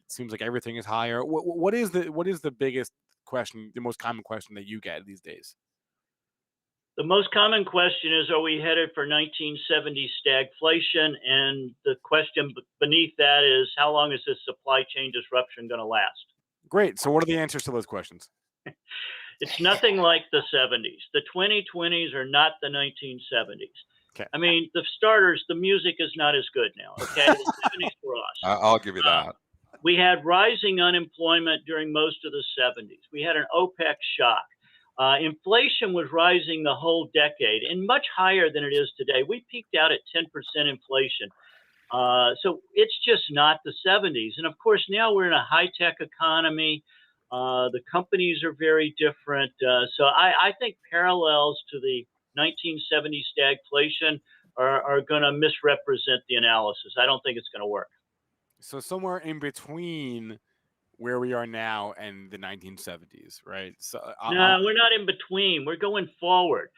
Seems like everything is higher. What is the biggest question, the most common question that you get these days? The most common question is, are we headed for 1970s stagflation? And the question beneath that is, how long is this supply chain disruption going to last? Great. So what are the answers to those questions? It's nothing like the 70s. The 2020s are not the 1970s. Okay. I mean, the starters, the music is not as good now. Okay. The 70s for us. I'll give you that. We had rising unemployment during most of the 70s. We had an OPEC shock. Inflation was rising the whole decade and much higher than it is today. We peaked out at 10% inflation. So it's just not the 70s. And of course, now we're in a high-tech economy. The companies are very different. So I think parallels to the 1970s stagflation are going to misrepresent the analysis. I don't think it's going to work. So somewhere in between where we are now and the 1970s, right? So no, we're not in between. We're going forward.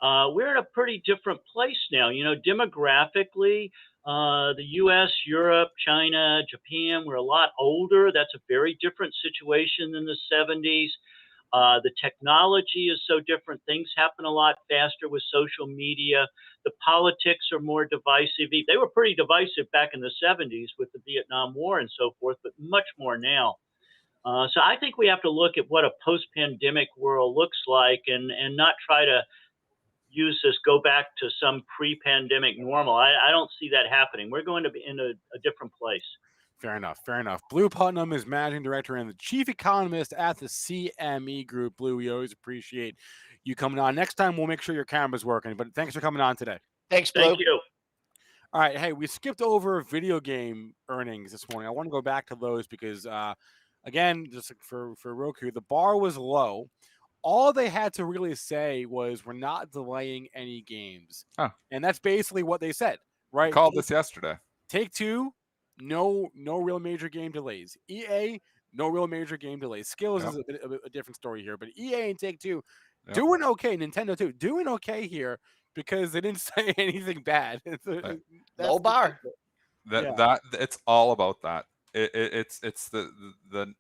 We're in a pretty different place now. Demographically, the U.S., Europe, China, Japan, we're a lot older. That's a very different situation than the 70s. The technology is so different. Things happen a lot faster with social media. The politics are more divisive. They were pretty divisive back in the 70s with the Vietnam War and so forth, but much more now. So I think we have to look at what a post-pandemic world looks like and not try to use this, go back to some pre-pandemic normal. I don't see that happening. We're going to be in a different place. Fair enough. Blue Putnam is managing director and the chief economist at the CME Group. Blue, we always appreciate you coming on. Next time, we'll make sure your camera's working, but thanks for coming on today. Thanks, Blue. Thank you. All right. Hey, we skipped over video game earnings this morning. I want to go back to those because, again, just for Roku, the bar was low. All they had to really say was, we're not delaying any games. Huh. And that's basically what they said, right? I called this yesterday. Take-Two, no real major game delays. EA, no real major game delays. Skillz is a bit of a different story here, but EA and Take-Two doing okay. Nintendo too, doing okay here because they didn't say anything bad. Low bar. It's all about that. It's the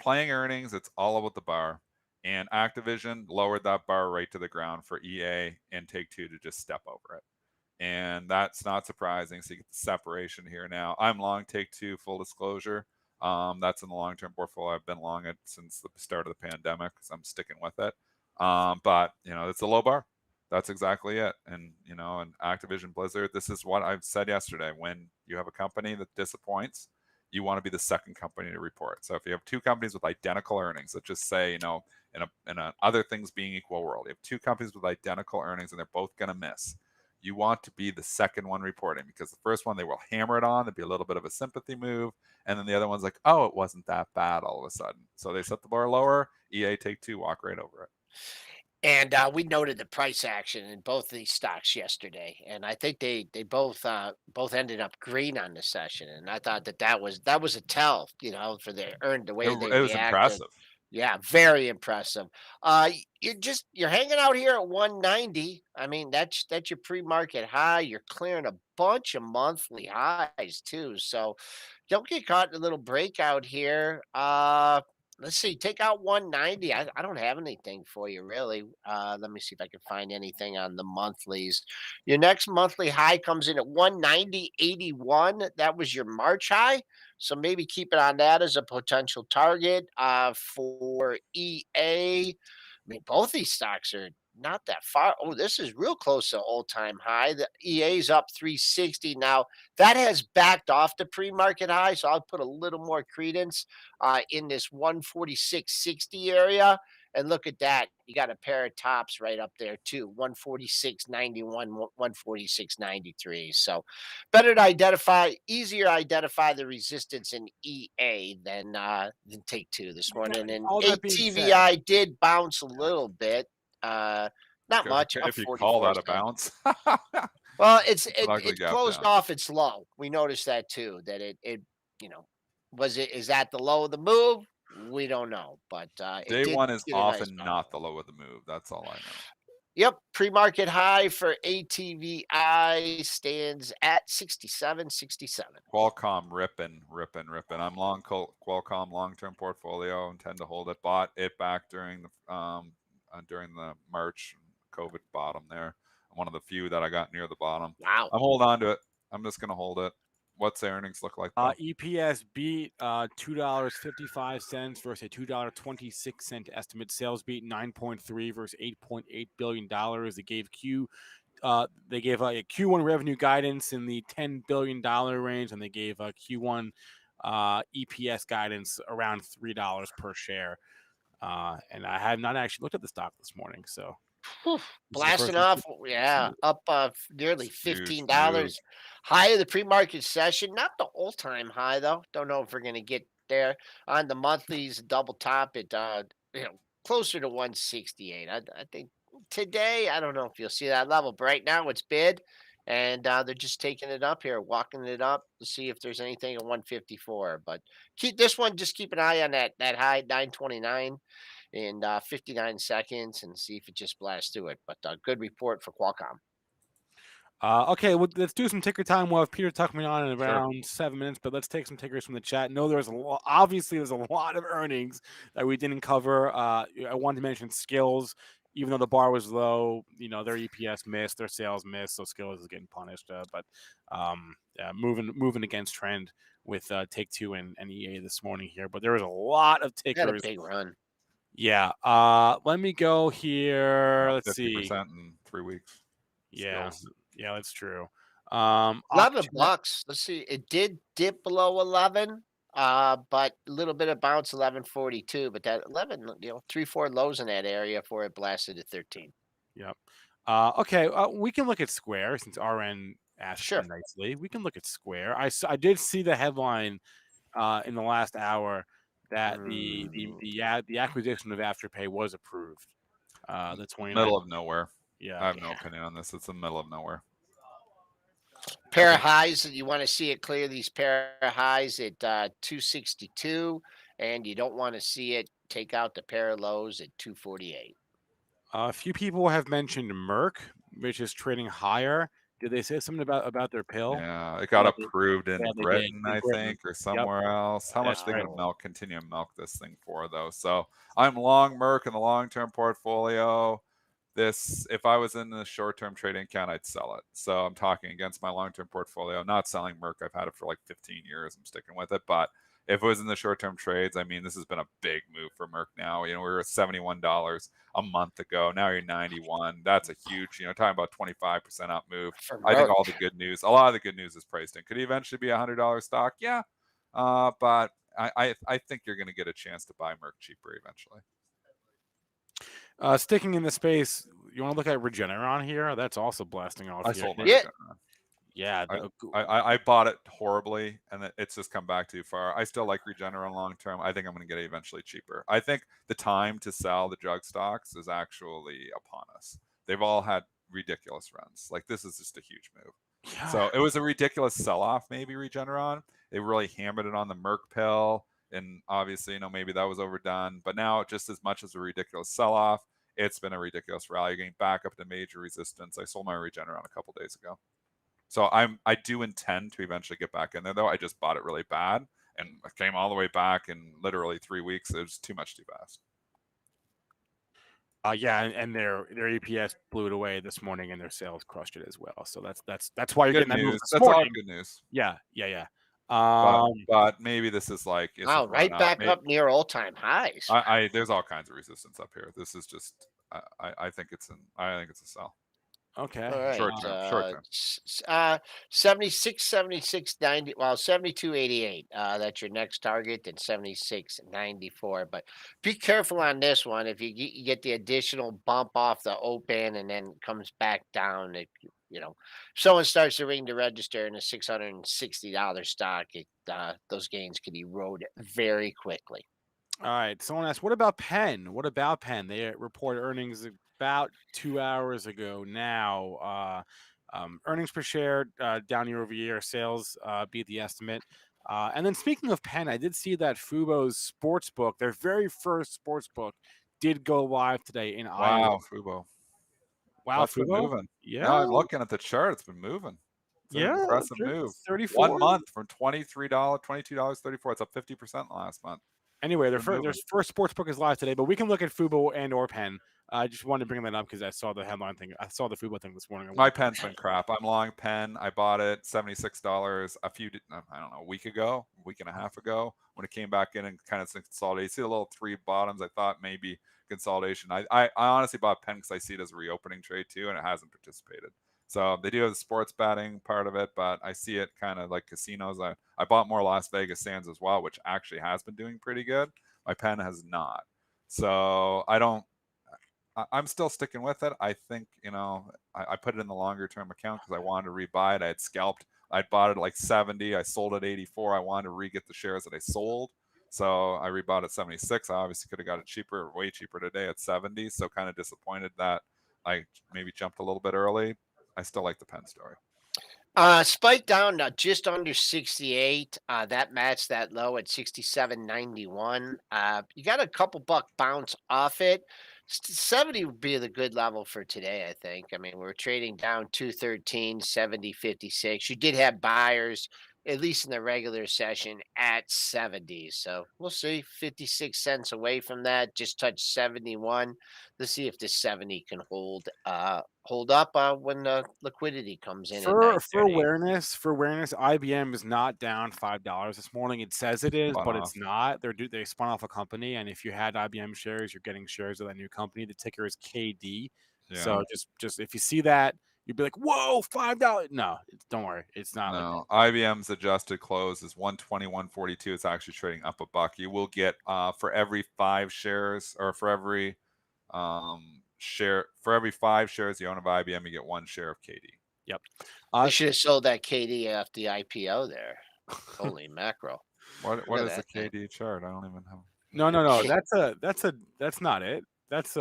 playing earnings. It's all about the bar. And Activision lowered that bar right to the ground for EA and Take-Two to just step over it. And that's not surprising. So you get the separation here now. I'm long Take-Two, full disclosure. That's in the long-term portfolio. I've been long it since the start of the pandemic, so I'm sticking with it. But, it's a low bar. That's exactly it. And, and Activision Blizzard, this is what I've said yesterday. When you have a company that disappoints, you want to be the second company to report. So if you have two companies with identical earnings, let's just say, in a other things being equal world, you have two companies with identical earnings and they're both going to miss. You want to be the second one reporting because the first one, they will hammer it on. There'll be a little bit of a sympathy move. And then the other one's like, oh, it wasn't that bad all of a sudden. So they set the bar lower. EA, Take-Two, walk right over it. And we noted the price action in both these stocks yesterday, and I think they both ended up green on the session. And I thought that was a tell, for the way they reacted. It was impressive. Yeah, very impressive. You're hanging out here at 190. I mean, that's your pre-market high. You're clearing a bunch of monthly highs too. So don't get caught in a little breakout here. Let's see, take out 190. I don't have anything for you, really. Let me see if I can find anything on the monthlies. Your next monthly high comes in at 190.81. That was your March high. So maybe keep it on that as a potential target for EA. I mean, both these stocks are not that far. Oh, this is real close to all-time high. The EA's up 360 now. That has backed off the pre-market high, so I'll put a little more credence in this 146.60 area. And look at that. You got a pair of tops right up there too. 146.91, 146.93. So better to identify, easier to identify the resistance in EA than Take Two this morning. And ATVI did bounce a little bit. Not much. If you call that a bounce. Well, it closed off its low. We noticed that too. That it is that the low of the move? We don't know, but day one is often not the low of the move. That's all I know. Yep, pre-market high for ATVI stands at 67.67. Qualcomm ripping. I'm long Qualcomm long-term portfolio. Intend to hold it. Bought it back during the March COVID bottom there. I'm one of the few that I got near the bottom. Wow. I'm holding on to it. I'm just gonna hold it. What's the earnings look like? EPS beat $2.55 versus a $2.26 estimate. Sales beat 9.3 versus $8.8 billion. They gave a Q1 revenue guidance in the $10 billion range, and they gave a Q1 EPS guidance around $3 per share. And I had not actually looked at the stock this morning, so blasting off, up nearly $15. High of the pre-market session, not the all-time high though. Don't know if we're going to get there. On the monthlies, double top it, closer to 168. I think today, I don't know if you'll see that level, but right now it's bid, and they're just taking it up here, walking it up to see if there's anything at 154. But just keep an eye on that high 929. In 59 seconds and see if it just blasts through it. But good report for Qualcomm. Okay, well, let's do some ticker time. We'll have Peter Tuchman on in around 7 minutes, but let's take some tickers from the chat. No, there's obviously a lot of earnings that we didn't cover. I wanted to mention Skillz. Even though the bar was low, their EPS missed, their sales missed, so Skillz is getting punished. But moving against trend with Take Two and EA this morning here. But there was a lot of tickers. Had a big run. Yeah. Let me go here. Let's see. 50% in 3 weeks. Yeah. Skillz. Yeah, that's true. $11. Let's see. It did dip below 11, but a little bit of bounce, 11.42. But that 11, 3-4 lows in that area before it blasted at 13. Yep. Okay. We can look at Square since RN asked nicely. We can look at Square. I did see the headline in the last hour that the acquisition of Afterpay was approved. The 29th. Middle of nowhere. Yeah, I have no opinion on this. It's the middle of nowhere. Pair of highs, you want to see it clear these pair of highs at 262, and you don't want to see it take out the pair of lows at 248. A few people have mentioned Merck, which is trading higher. Did they say something about their pill? Yeah, it got approved in Britain, I think, or somewhere else. How much they're going to continue to milk this thing for, though? So I'm long Merck in the long-term portfolio. If I was in the short-term trading account, I'd sell it. So I'm talking against my long-term portfolio, not selling Merck. I've had it for like 15 years. I'm sticking with it. But if it was in the short-term trades, I mean, this has been a big move for Merck now. We were at $71 a month ago. Now you're 91. That's a huge, talking about 25% up move. I think all the good news, a lot of the good news is priced in. Could he eventually be a $100 stock? Yeah. But I think you're going to get a chance to buy Merck cheaper eventually. Sticking in the space, you want to look at Regeneron here? That's also blasting off. I sold my Regeneron. Yeah, I bought it horribly, and it's just come back too far. I still like Regeneron long term. I think I'm going to get it eventually cheaper. I think the time to sell the drug stocks is actually upon us. They've all had ridiculous runs. Like, this is just a huge move. Yeah. So it was a ridiculous sell-off, maybe Regeneron. They really hammered it on the Merck pill, and obviously, maybe that was overdone. But now, just as much as a ridiculous sell-off, it's been a ridiculous rally, getting back up to major resistance. I sold my Regeneron a couple days ago. So I do intend to eventually get back in there, though. I just bought it really bad, and I came all the way back in literally 3 weeks. It was too much too fast. Yeah, and their EPS blew it away this morning, and their sales crushed it as well. So that's why you're good getting news. that move. That's all good news. Yeah. But maybe this is like right back up near all-time highs. There's all kinds of resistance up here. This is just I think it's a sell. Okay. All right. Short term. 76, 76, 90. Well, 72.88. That's your next target, and 76.94. But be careful on this one. If you get the additional bump off the open and then comes back down, someone starts to ring the register in a $660 stock, those gains could erode very quickly. All right. Someone asked, what about Penn? They reported earnings about 2 hours ago now. Earnings per share down year over year. Sales beat the estimate. And then speaking of Penn, I did see that Fubo's sportsbook, their very first sportsbook, did go live today in Iowa. Wow, Fubo. Wow, that's Fubo? Been moving. Yeah. No, I'm looking at the chart. It's been moving. It's an impressive move. 34. 1 month from $22.34. It's up 50% last month. Anyway, their first sportsbook is live today, but we can look at Fubo and or Penn. I just wanted to bring that up because I saw the headline thing. I saw the Fubo thing this morning. My Penn's been crap. I'm long Penn. I bought it $76 a week and a half ago when it came back in and kind of consolidated. You see the little three bottoms. I thought maybe consolidation. I honestly bought Penn because I see it as a reopening trade too, and it hasn't participated. So they do have the sports betting part of it, but I see it kind of like casinos. I bought more Las Vegas Sands as well, which actually has been doing pretty good. My Penn has not. So I'm still sticking with it. I think, I put it in the longer term account because I wanted to rebuy it. I had scalped. I bought it at like 70. I sold at 84. I wanted to re-get the shares that I sold. So I rebought at 76. I obviously could have got it way cheaper today at 70. So kind of disappointed that I maybe jumped a little bit early. I still like the Penn story. Spiked down just under 68. That matched that low at 67.91. You got a couple buck bounce off it. 70 would be the good level for today, I think. I mean, we're trading down 213, 70, 56. You did have buyers, at least in the regular session, at 70. So we'll see. 56 cents away from that. Just touched 71. Let's see if this 70 can hold up when the liquidity comes in. For awareness, IBM is not down $5 this morning. It says it is, but it's not. They spun off a company, and if you had IBM shares, you're getting shares of that new company. The ticker is KD. Yeah. So just if you see that, you'd be like, "Whoa, $5!" No, don't worry, it's not. No, like IBM's adjusted close is 121.42. It's actually trading up $1. You will get for every 5 shares, or for every for every 5 shares you own of IBM, you get 1 share of KD. Yep. I should have sold that KD after the IPO there. Holy mackerel! What is the KD chart? I don't even have. No. That's not it. That's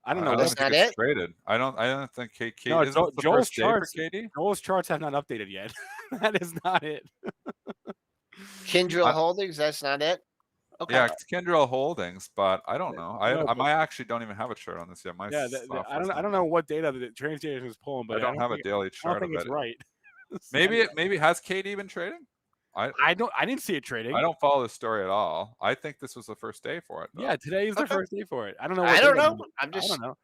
I don't know. That's not it. Traded. I don't think KD. No, Joel's charts. Joel's charts have not updated yet. That is not it. Kyndryl Holdings. That's not it. Okay. Yeah, it's Kyndryl Holdings, but I don't know. I actually don't even have a chart on this yet. I don't know what data the TradeStation is pulling, but I don't have a daily chart. I don't think it's right. Maybe has KD been trading? I didn't see it trading. I don't follow this story at all. I think this was the first day for it, though. Yeah, today is the first day for it. I don't know. I don't know. I don't know.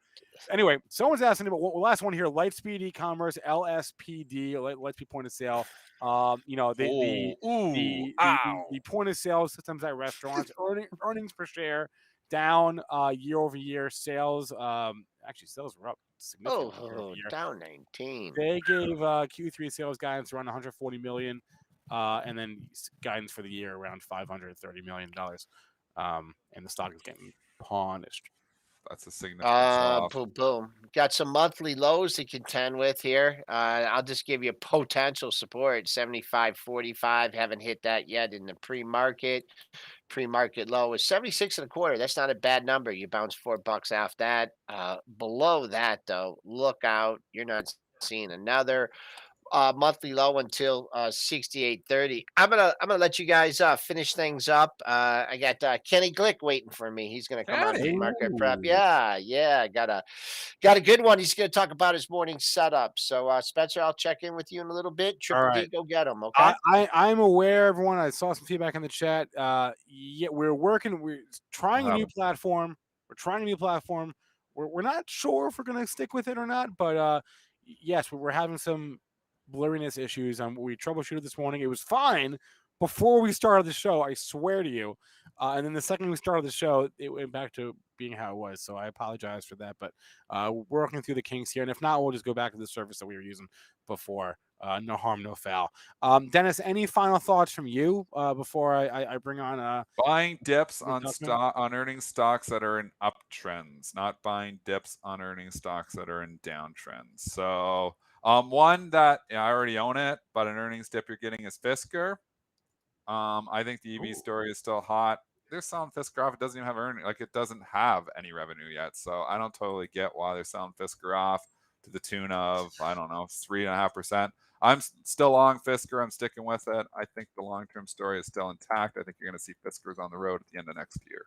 Anyway, someone's asking about last one here: Lightspeed e-commerce, LSPD, Lightspeed point of sale. The point of sale systems at restaurants, earnings per share down year over year. Sales, actually, sales were up significantly. Down 19. They gave Q3 sales guidance around 140 million. And then guidance for the year around $530 million. And the stock is getting punished. That's a significant boom. Got some monthly lows to contend with here. I'll just give you potential support, 75.45. Haven't hit that yet in the pre-market. Pre-market low is 76.25. That's not a bad number. You bounce $4 off that. Below that, though, look out. You're not seeing another monthly low until 68.30. I'm gonna let you guys finish things up. I got Kenny Glick waiting for me. He's gonna come on to Market Prep. Yeah, got a good one. He's gonna talk about his morning setup. So Spencer, I'll check in with you in a little bit. Triple D, go get him. Okay. I'm aware, everyone. I saw some feedback in the chat. Yeah, we're trying a new platform. We're not sure if we're gonna stick with it or not, but yes, we're having some blurriness issues. We troubleshooted this morning. It was fine before we started the show, I swear to you. And then the second we started the show, it went back to being how it was. So I apologize for that. But we're working through the kinks here. And if not, we'll just go back to the service that we were using before. No harm, no foul. Dennis, any final thoughts from you before I bring on buying dips on earnings stocks that are in uptrends, not buying dips on earnings stocks that are in downtrends. So one that I already own it, but an earnings dip you're getting is Fisker. I think the EV story is still hot. They're selling Fisker off. It doesn't even have earnings, like it doesn't have any revenue yet. So I don't totally get why they're selling Fisker off to the tune of, I don't know, 3.5%. I'm still long Fisker. I'm sticking with it. I think the long-term story is still intact. I think you're going to see Fiskers on the road at the end of next year.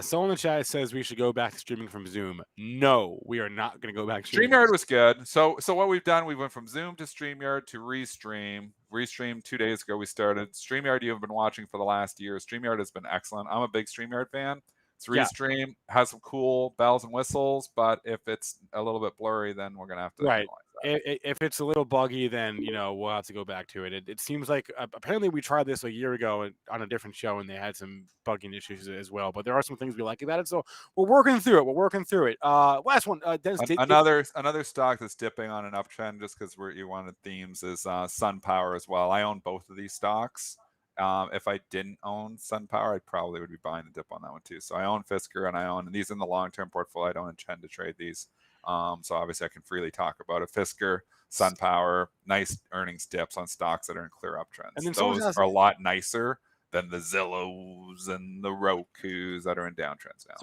Someone in the chat says we should go back to streaming from Zoom. No, we are not going to go back to streaming. StreamYard was good. So what we've done, we went from Zoom to StreamYard to Restream. Restream 2 days ago we started. StreamYard you have been watching for the last year. StreamYard has been excellent. I'm a big StreamYard fan. It's Restream, has some cool bells and whistles, but if it's a little bit blurry, then we're going to have to analyze that. If it's a little buggy, then we'll have to go back to it. It seems like apparently we tried this a year ago on a different show, and they had some bugging issues as well. But there are some things we like about it, so we're working through it. Last one, Dennis. Another stock that's dipping on an uptrend, just because you wanted themes, is SunPower as well. I own both of these stocks. If I didn't own SunPower, I probably would be buying the dip on that one too. So I own Fisker and these in the long-term portfolio. I don't intend to trade these. So obviously I can freely talk about it. Fisker, SunPower, nice earnings dips on stocks that are in clear uptrends. And those are a lot nicer than the Zillows and the Rokus that are in downtrends now.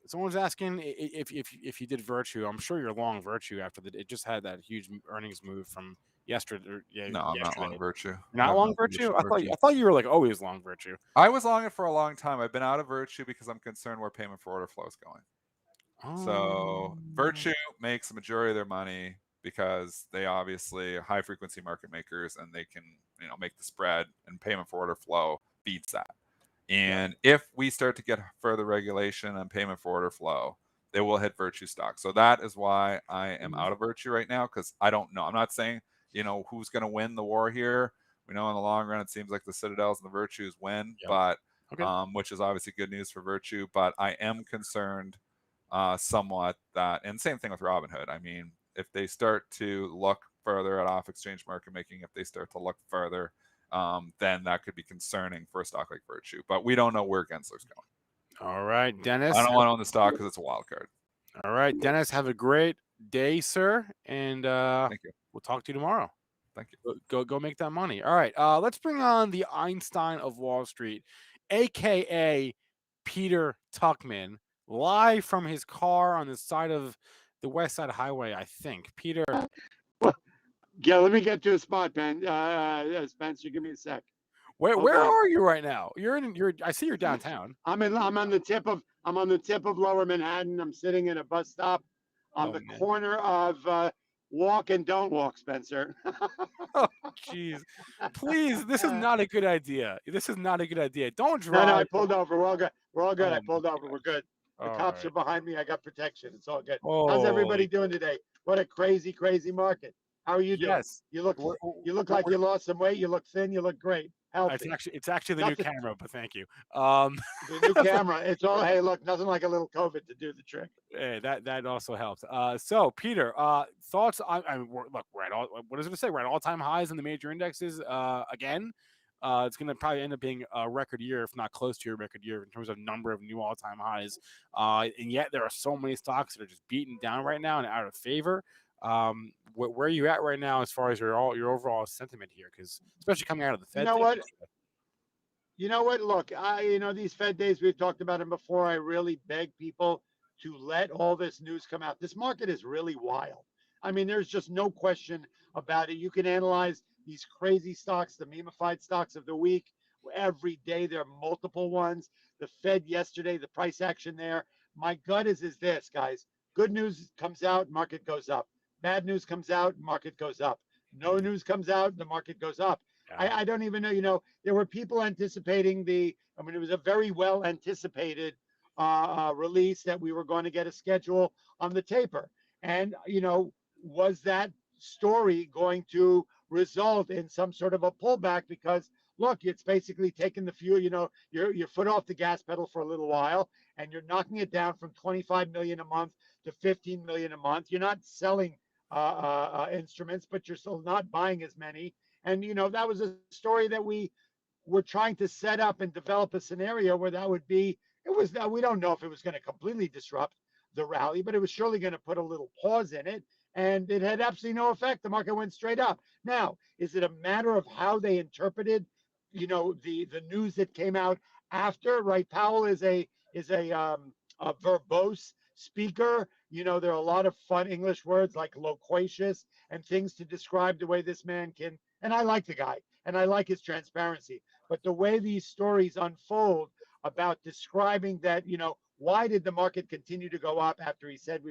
Someone's asking if you did Virtue. I'm sure you're long Virtue after it just had that huge earnings move from yesterday. No, I'm not long Virtue. Not long Virtue? I thought you were like always long Virtue. I was long it for a long time. I've been out of Virtue because I'm concerned where payment for order flow is going. So Virtue makes the majority of their money because they obviously are high frequency market makers, and they can make the spread, and payment for order flow beats that. And if we start to get further regulation on payment for order flow, they will hit Virtue stock. So that is why I am out of Virtue right now, because I don't know. I'm not saying who's going to win the war here. We know in the long run it seems like the Citadels and the Virtues win, but which is obviously good news for Virtue. But I am concerned somewhat that, and same thing with Robinhood. I mean, if they start to look further at off-exchange market making, if they start to look further, then that could be concerning for a stock like Virtue. But we don't know where Gensler's going. All right, Dennis. I don't want to own the stock because it's a wild card. All right, Dennis, have a great day, sir, and thank you. We'll talk to you tomorrow. Thank you. Go make that money. All right, let's bring on the Einstein of Wall Street, a.k.a. Peter Tuchman, live from his car on the side of the West Side Highway, I think. Peter. Yeah, let me get to a spot, Ben. Spencer, give me a sec. Where are you right now? I see you're downtown. I'm on the tip of Lower Manhattan. I'm sitting in a bus stop on the corner of Walk and Don't Walk, Spencer. Oh, jeez. Please, this is not a good idea. Don't drive. No, I pulled over. We're all good. I pulled over. We're good. The cops are behind me. I got protection. It's all good. How's everybody doing today? What a crazy, crazy market. How are you doing? Yes. You look like you lost some weight. You look thin. You look great. Healthy. It's actually the new camera, but thank you. The new camera. It's all. Hey, look, nothing like a little COVID to do the trick. Hey, that also helps. So Peter, thoughts on? Look, we're at what is it to say? We're at all-time highs in the major indexes again. It's going to probably end up being a record year, if not close to a record year, in terms of number of new all-time highs. And yet there are so many stocks that are just beaten down right now and out of favor. Where are you at right now as far as your overall sentiment here? Because especially coming out of the Fed. You know what? Look, these Fed days, we've talked about them before. I really beg people to let all this news come out. This market is really wild. I mean, there's just no question about it. You can analyze these crazy stocks, the memified stocks of the week. Every day there are multiple ones. The Fed yesterday, the price action there. My gut is this, guys. Good news comes out, market goes up. Bad news comes out, market goes up. No news comes out, the market goes up. I don't even know. There were people anticipating it was a very well anticipated release that we were going to get a schedule on the taper. And, was that story going to result in some sort of a pullback? Because look, it's basically taking the fuel, your foot off the gas pedal for a little while, and you're knocking it down from 25 million a month to 15 million a month. You're not selling instruments, but you're still not buying as many. And that was a story that we were trying to set up and develop a scenario where that would be. It was, we don't know if it was going to completely disrupt the rally, but it was surely going to put a little pause in it. And it had absolutely no effect. The market went straight up. Now, is it a matter of how they interpreted, the news that came out after? Right, Powell is a verbose speaker. There are a lot of fun English words like loquacious and things to describe the way this man can. And I like the guy, and I like his transparency. But the way these stories unfold about describing that, why did the market continue to go up after he said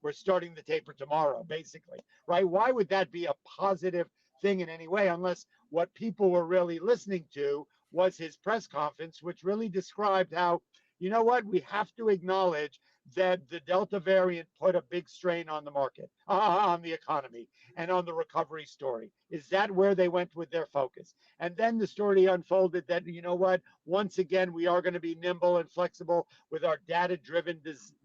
we're starting the taper tomorrow, basically, right? Why would that be a positive thing in any way, unless what people were really listening to was his press conference, which really described how, we have to acknowledge that the Delta variant put a big strain on the market, on the economy, and on the recovery story. Is that where they went with their focus? And then the story unfolded that, once again, we are going to be nimble and flexible with our data-driven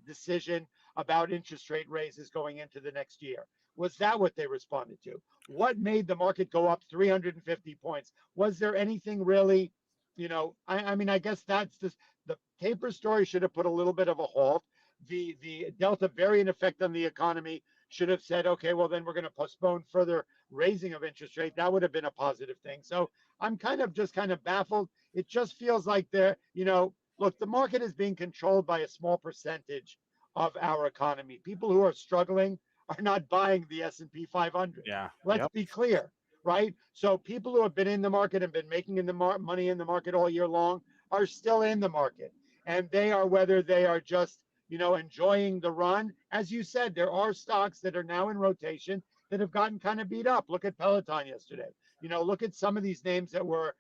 decision about interest rate raises going into the next year. Was that what they responded to? What made the market go up 350 points? Was there anything really, I guess that's the taper story should have put a little bit of a halt. The Delta variant effect on the economy should have said, okay, well, then we're going to postpone further raising of interest rate. That would have been a positive thing. So I'm kind of baffled. It just feels like look, the market is being controlled by a small percentage of our economy. People who are struggling are not buying the S&P 500. Yeah. Let's be clear, right? So people who have been in the market and been making money in the market all year long are still in the market. And they are, whether they are just enjoying the run. As you said, there are stocks that are now in rotation that have gotten kind of beat up. Look at Peloton yesterday. Look at some of these names that were,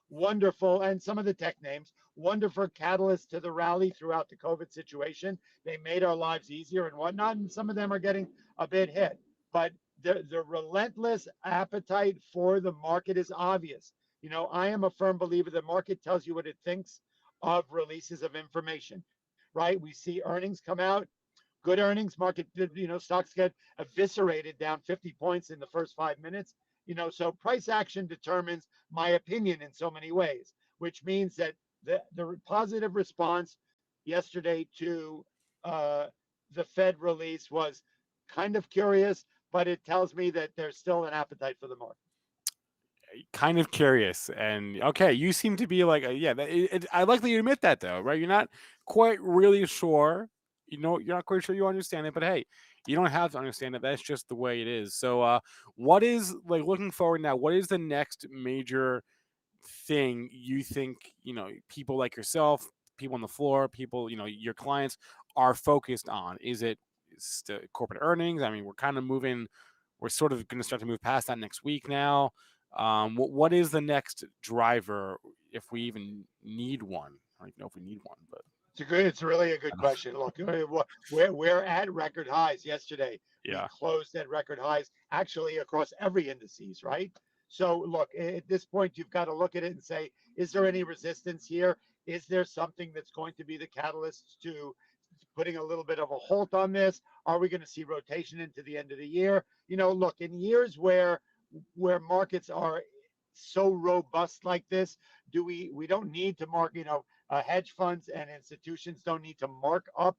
wonderful, and some of the tech names, wonderful catalysts to the rally throughout the COVID situation. They made our lives easier and whatnot, and some of them are getting a bit hit. But the relentless appetite for the market is obvious. I am a firm believer the market tells you what it thinks of releases of information. Right? We see earnings come out, good earnings, market, stocks get eviscerated down 50 points in the first 5 minutes. So price action determines my opinion in so many ways, which means that the positive response yesterday to the Fed release was kind of curious, but it tells me that there's still an appetite for the market. Kind of curious, and okay, you seem to be like, I like that you admit that, though, right? You're not quite really sure, you're not quite sure you understand it, but hey, you don't have to understand it. That's just the way it is. So, what is, like, looking forward now? What is the next major thing you think people like yourself, people on the floor, people your clients are focused on? Is it corporate earnings? I mean, we're sort of going to start to move past that next week now. What is the next driver, if we even need one? I don't even know if we need one, but it's really a good question. Look, we're at record highs yesterday. Yeah. We closed at record highs, actually across every indices, right? So look, at this point, you've got to look at it and say, is there any resistance here? Is there something that's going to be the catalyst to putting a little bit of a halt on this? Are we going to see rotation into the end of the year? Look, in years where markets are so robust like this, we don't need to mark, hedge funds and institutions don't need to mark up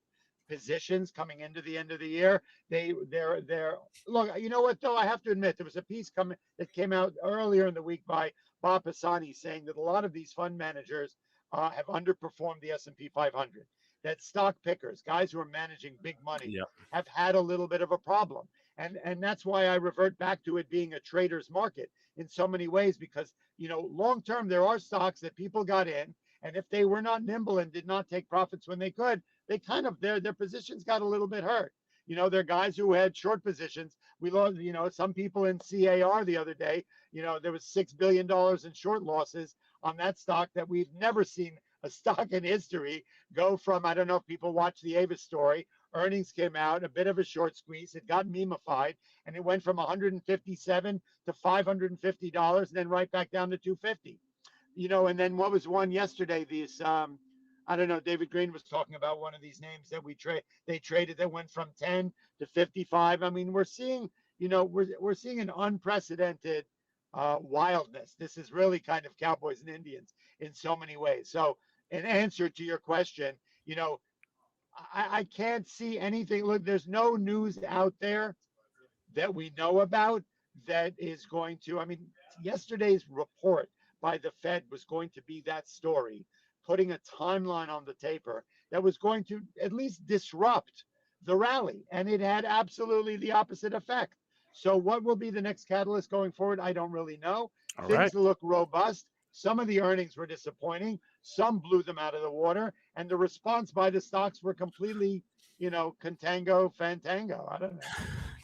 positions coming into the end of the year. They're look, you know what though, I have to admit, there was a piece that came out earlier in the week by Bob Pisani saying that a lot of these fund managers have underperformed the S&P 500. That stock pickers, guys who are managing big money, have had a little bit of a problem. And that's why I revert back to it being a trader's market in so many ways, because, long term, there are stocks that people got in, and if they were not nimble and did not take profits when they could, they kind of, their positions got a little bit hurt. There are guys who had short positions. We lost, some people in CAR the other day, there was $6 billion in short losses on that stock that we've never seen a stock in history go from, I don't know if people watch the Avis story earnings came out, a bit of a short squeeze. It got memeified, and it went from 157 to $550, and then right back down to 250. And then what was one yesterday? These I don't know. David Green was talking about one of these names that they traded that went from 10 to 55. I mean, we're seeing we're seeing an unprecedented wildness. This is really kind of cowboys and Indians in so many ways. So, in answer to your question, I can't see anything. Look, there's no news out there that we know about that is going to, I mean, yesterday's report by the Fed was going to be that story, putting a timeline on the taper that was going to at least disrupt the rally. And it had absolutely the opposite effect. So, what will be the next catalyst going forward? I don't really know. Things look robust. Some of the earnings were disappointing. Some blew them out of the water. And the response by the stocks were completely, contango, fantango. I don't know.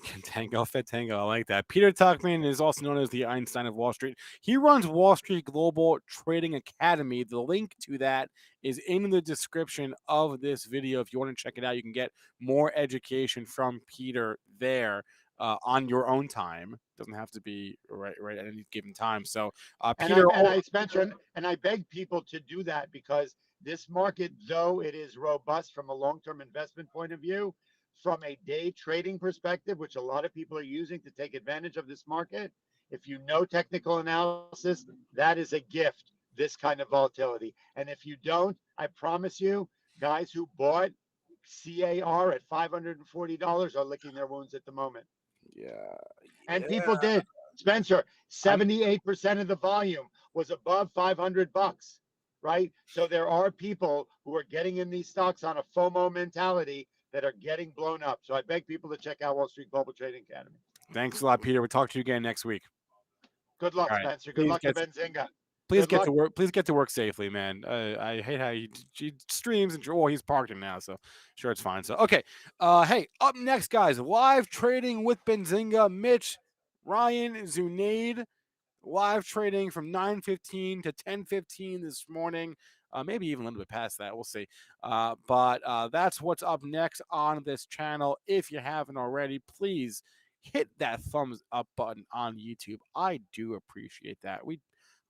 Contango, Fetango. I like that. Peter Tuchman is also known as the Einstein of Wall Street. He runs Wall Street Global Trading Academy. The link to that is in the description of this video. If you want to check it out, you can get more education from Peter there on your own time. Doesn't have to be right at any given time. So, Peter, Spencer, and I beg people to do that, because this market, though it is robust from a long-term investment point of view, from a day trading perspective, which a lot of people are using to take advantage of this market, if you know technical analysis, that is a gift, this kind of volatility. And if you don't, I promise you, guys who bought CAR at $540 are licking their wounds at the moment. Yeah. And people did. Spencer, 78% of the volume was above $500, right? So there are people who are getting in these stocks on a FOMO mentality that are getting blown up. So I beg people to check out Wall Street Global Trading Academy. Thanks a lot, Peter. We'll talk to you again next week. Good luck, Spencer. Good luck to Benzinga. Please get to work. Please get to work safely, man. I hate how he streams and he's parked him now, so sure it's fine. So okay, hey, up next, guys, live trading with Benzinga, Mitch, Ryan, Zunaid, live trading from 9:15 to 10:15 this morning. Maybe even a little bit past that. We'll see. But that's what's up next on this channel. If you haven't already, please hit that thumbs up button on YouTube. I do appreciate that. We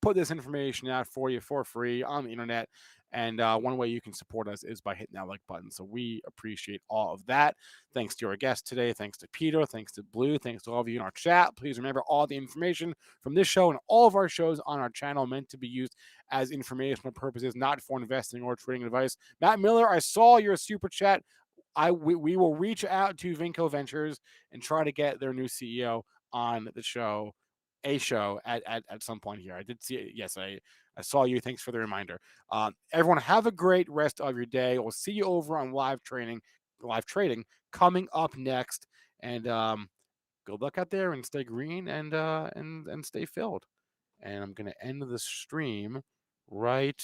put this information out for you for free on the internet. And one way you can support us is by hitting that like button. So we appreciate all of that. Thanks to our guest today. Thanks to Peter. Thanks to Blue. Thanks to all of you in our chat. Please remember, all the information from this show and all of our shows on our channel meant to be used as informational purposes, not for investing or trading advice. Matt Miller, I saw your super chat. We will reach out to Vinco Ventures and try to get their new CEO on the show. At some point here. I did see it. Yes, I saw you. Thanks for the reminder. Everyone, have a great rest of your day. We'll see you over on live trading coming up next. And good luck out there, and stay green and stay filled. And I'm gonna end the stream right